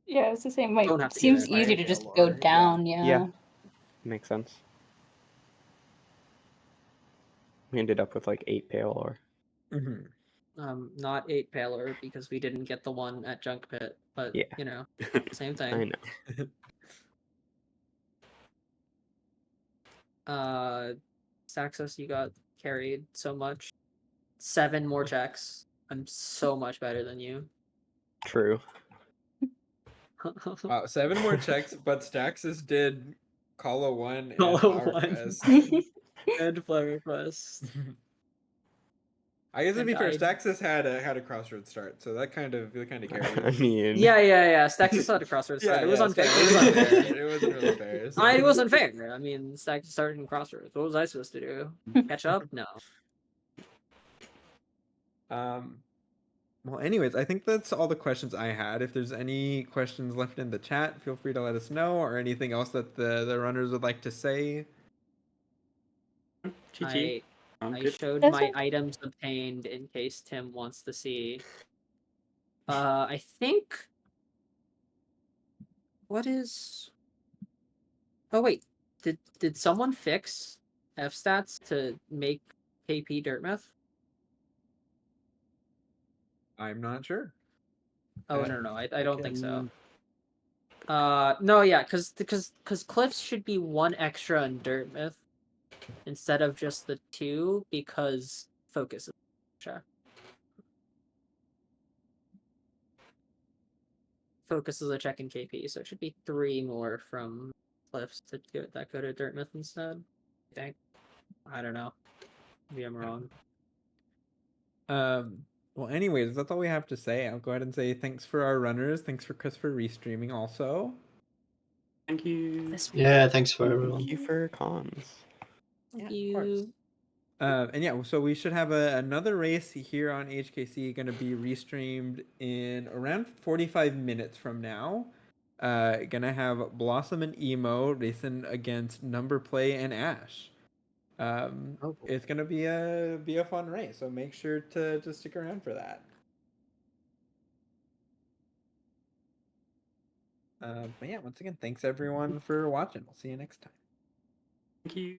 Yeah, it's the same way. don't have It to do seems it. easy to Fire just Tail go lore, yeah. down, yeah. Yeah. Makes sense. We ended up with like 8 Pale Ore. Mhm. Not 8 Paler because we didn't get the one at Junk Pit, but Yeah. you know, same I thing. know. Staxis, you got carried so much. 7 more checks. I'm so much better than you. True. Wow, 7 more checks, but Staxis did Call 1 and Call Flower 1. Quest. And Flower Quest. I guess to And be fair, I Staxis had a crossroads start, so that kind of carried. I mean. Yeah. Staxis had a crossroads start. Yeah, It was yeah, unfair. Staxis It was wasn't fair. unfair. It wasn't really fair. It So. wasn't fair. I mean, Staxis started in crossroads. What was I supposed to do? Catch up? No. Well, anyways, I think that's all the questions I had. If there's any questions left in the chat, feel free to let us know, or anything else that the runners would like to say. GG. I'm I good. showed That's my fine. items obtained in case Tim wants to see. I think. What is? Oh wait, did someone fix F stats to make KP dirt myth? I'm not sure. Oh no, I don't think so. can- No, yeah, because cliffs should be 1 extra in dirt myth instead of just the 2 because focus is check. Focus is a check in KP, so it should be 3 more from cliffs that go to dirt myth instead. I think. I don't know. Maybe I'm wrong. Well, anyways, that's all we have to say. I'll go ahead and say thanks for our runners. Thanks for Chris for restreaming also. Thank you. Yeah, thanks for everyone. Thank you for comms. Thank Yeah, of course. you. And yeah, so we should have another race here on HKC going to be restreamed in around 45 minutes from now. Gonna have Blossom and Emo racing against Number Play and Ash. It's gonna be a fun race, so make sure to stick around for that. But yeah, once again, thanks everyone for watching. We'll see you next time. Thank you.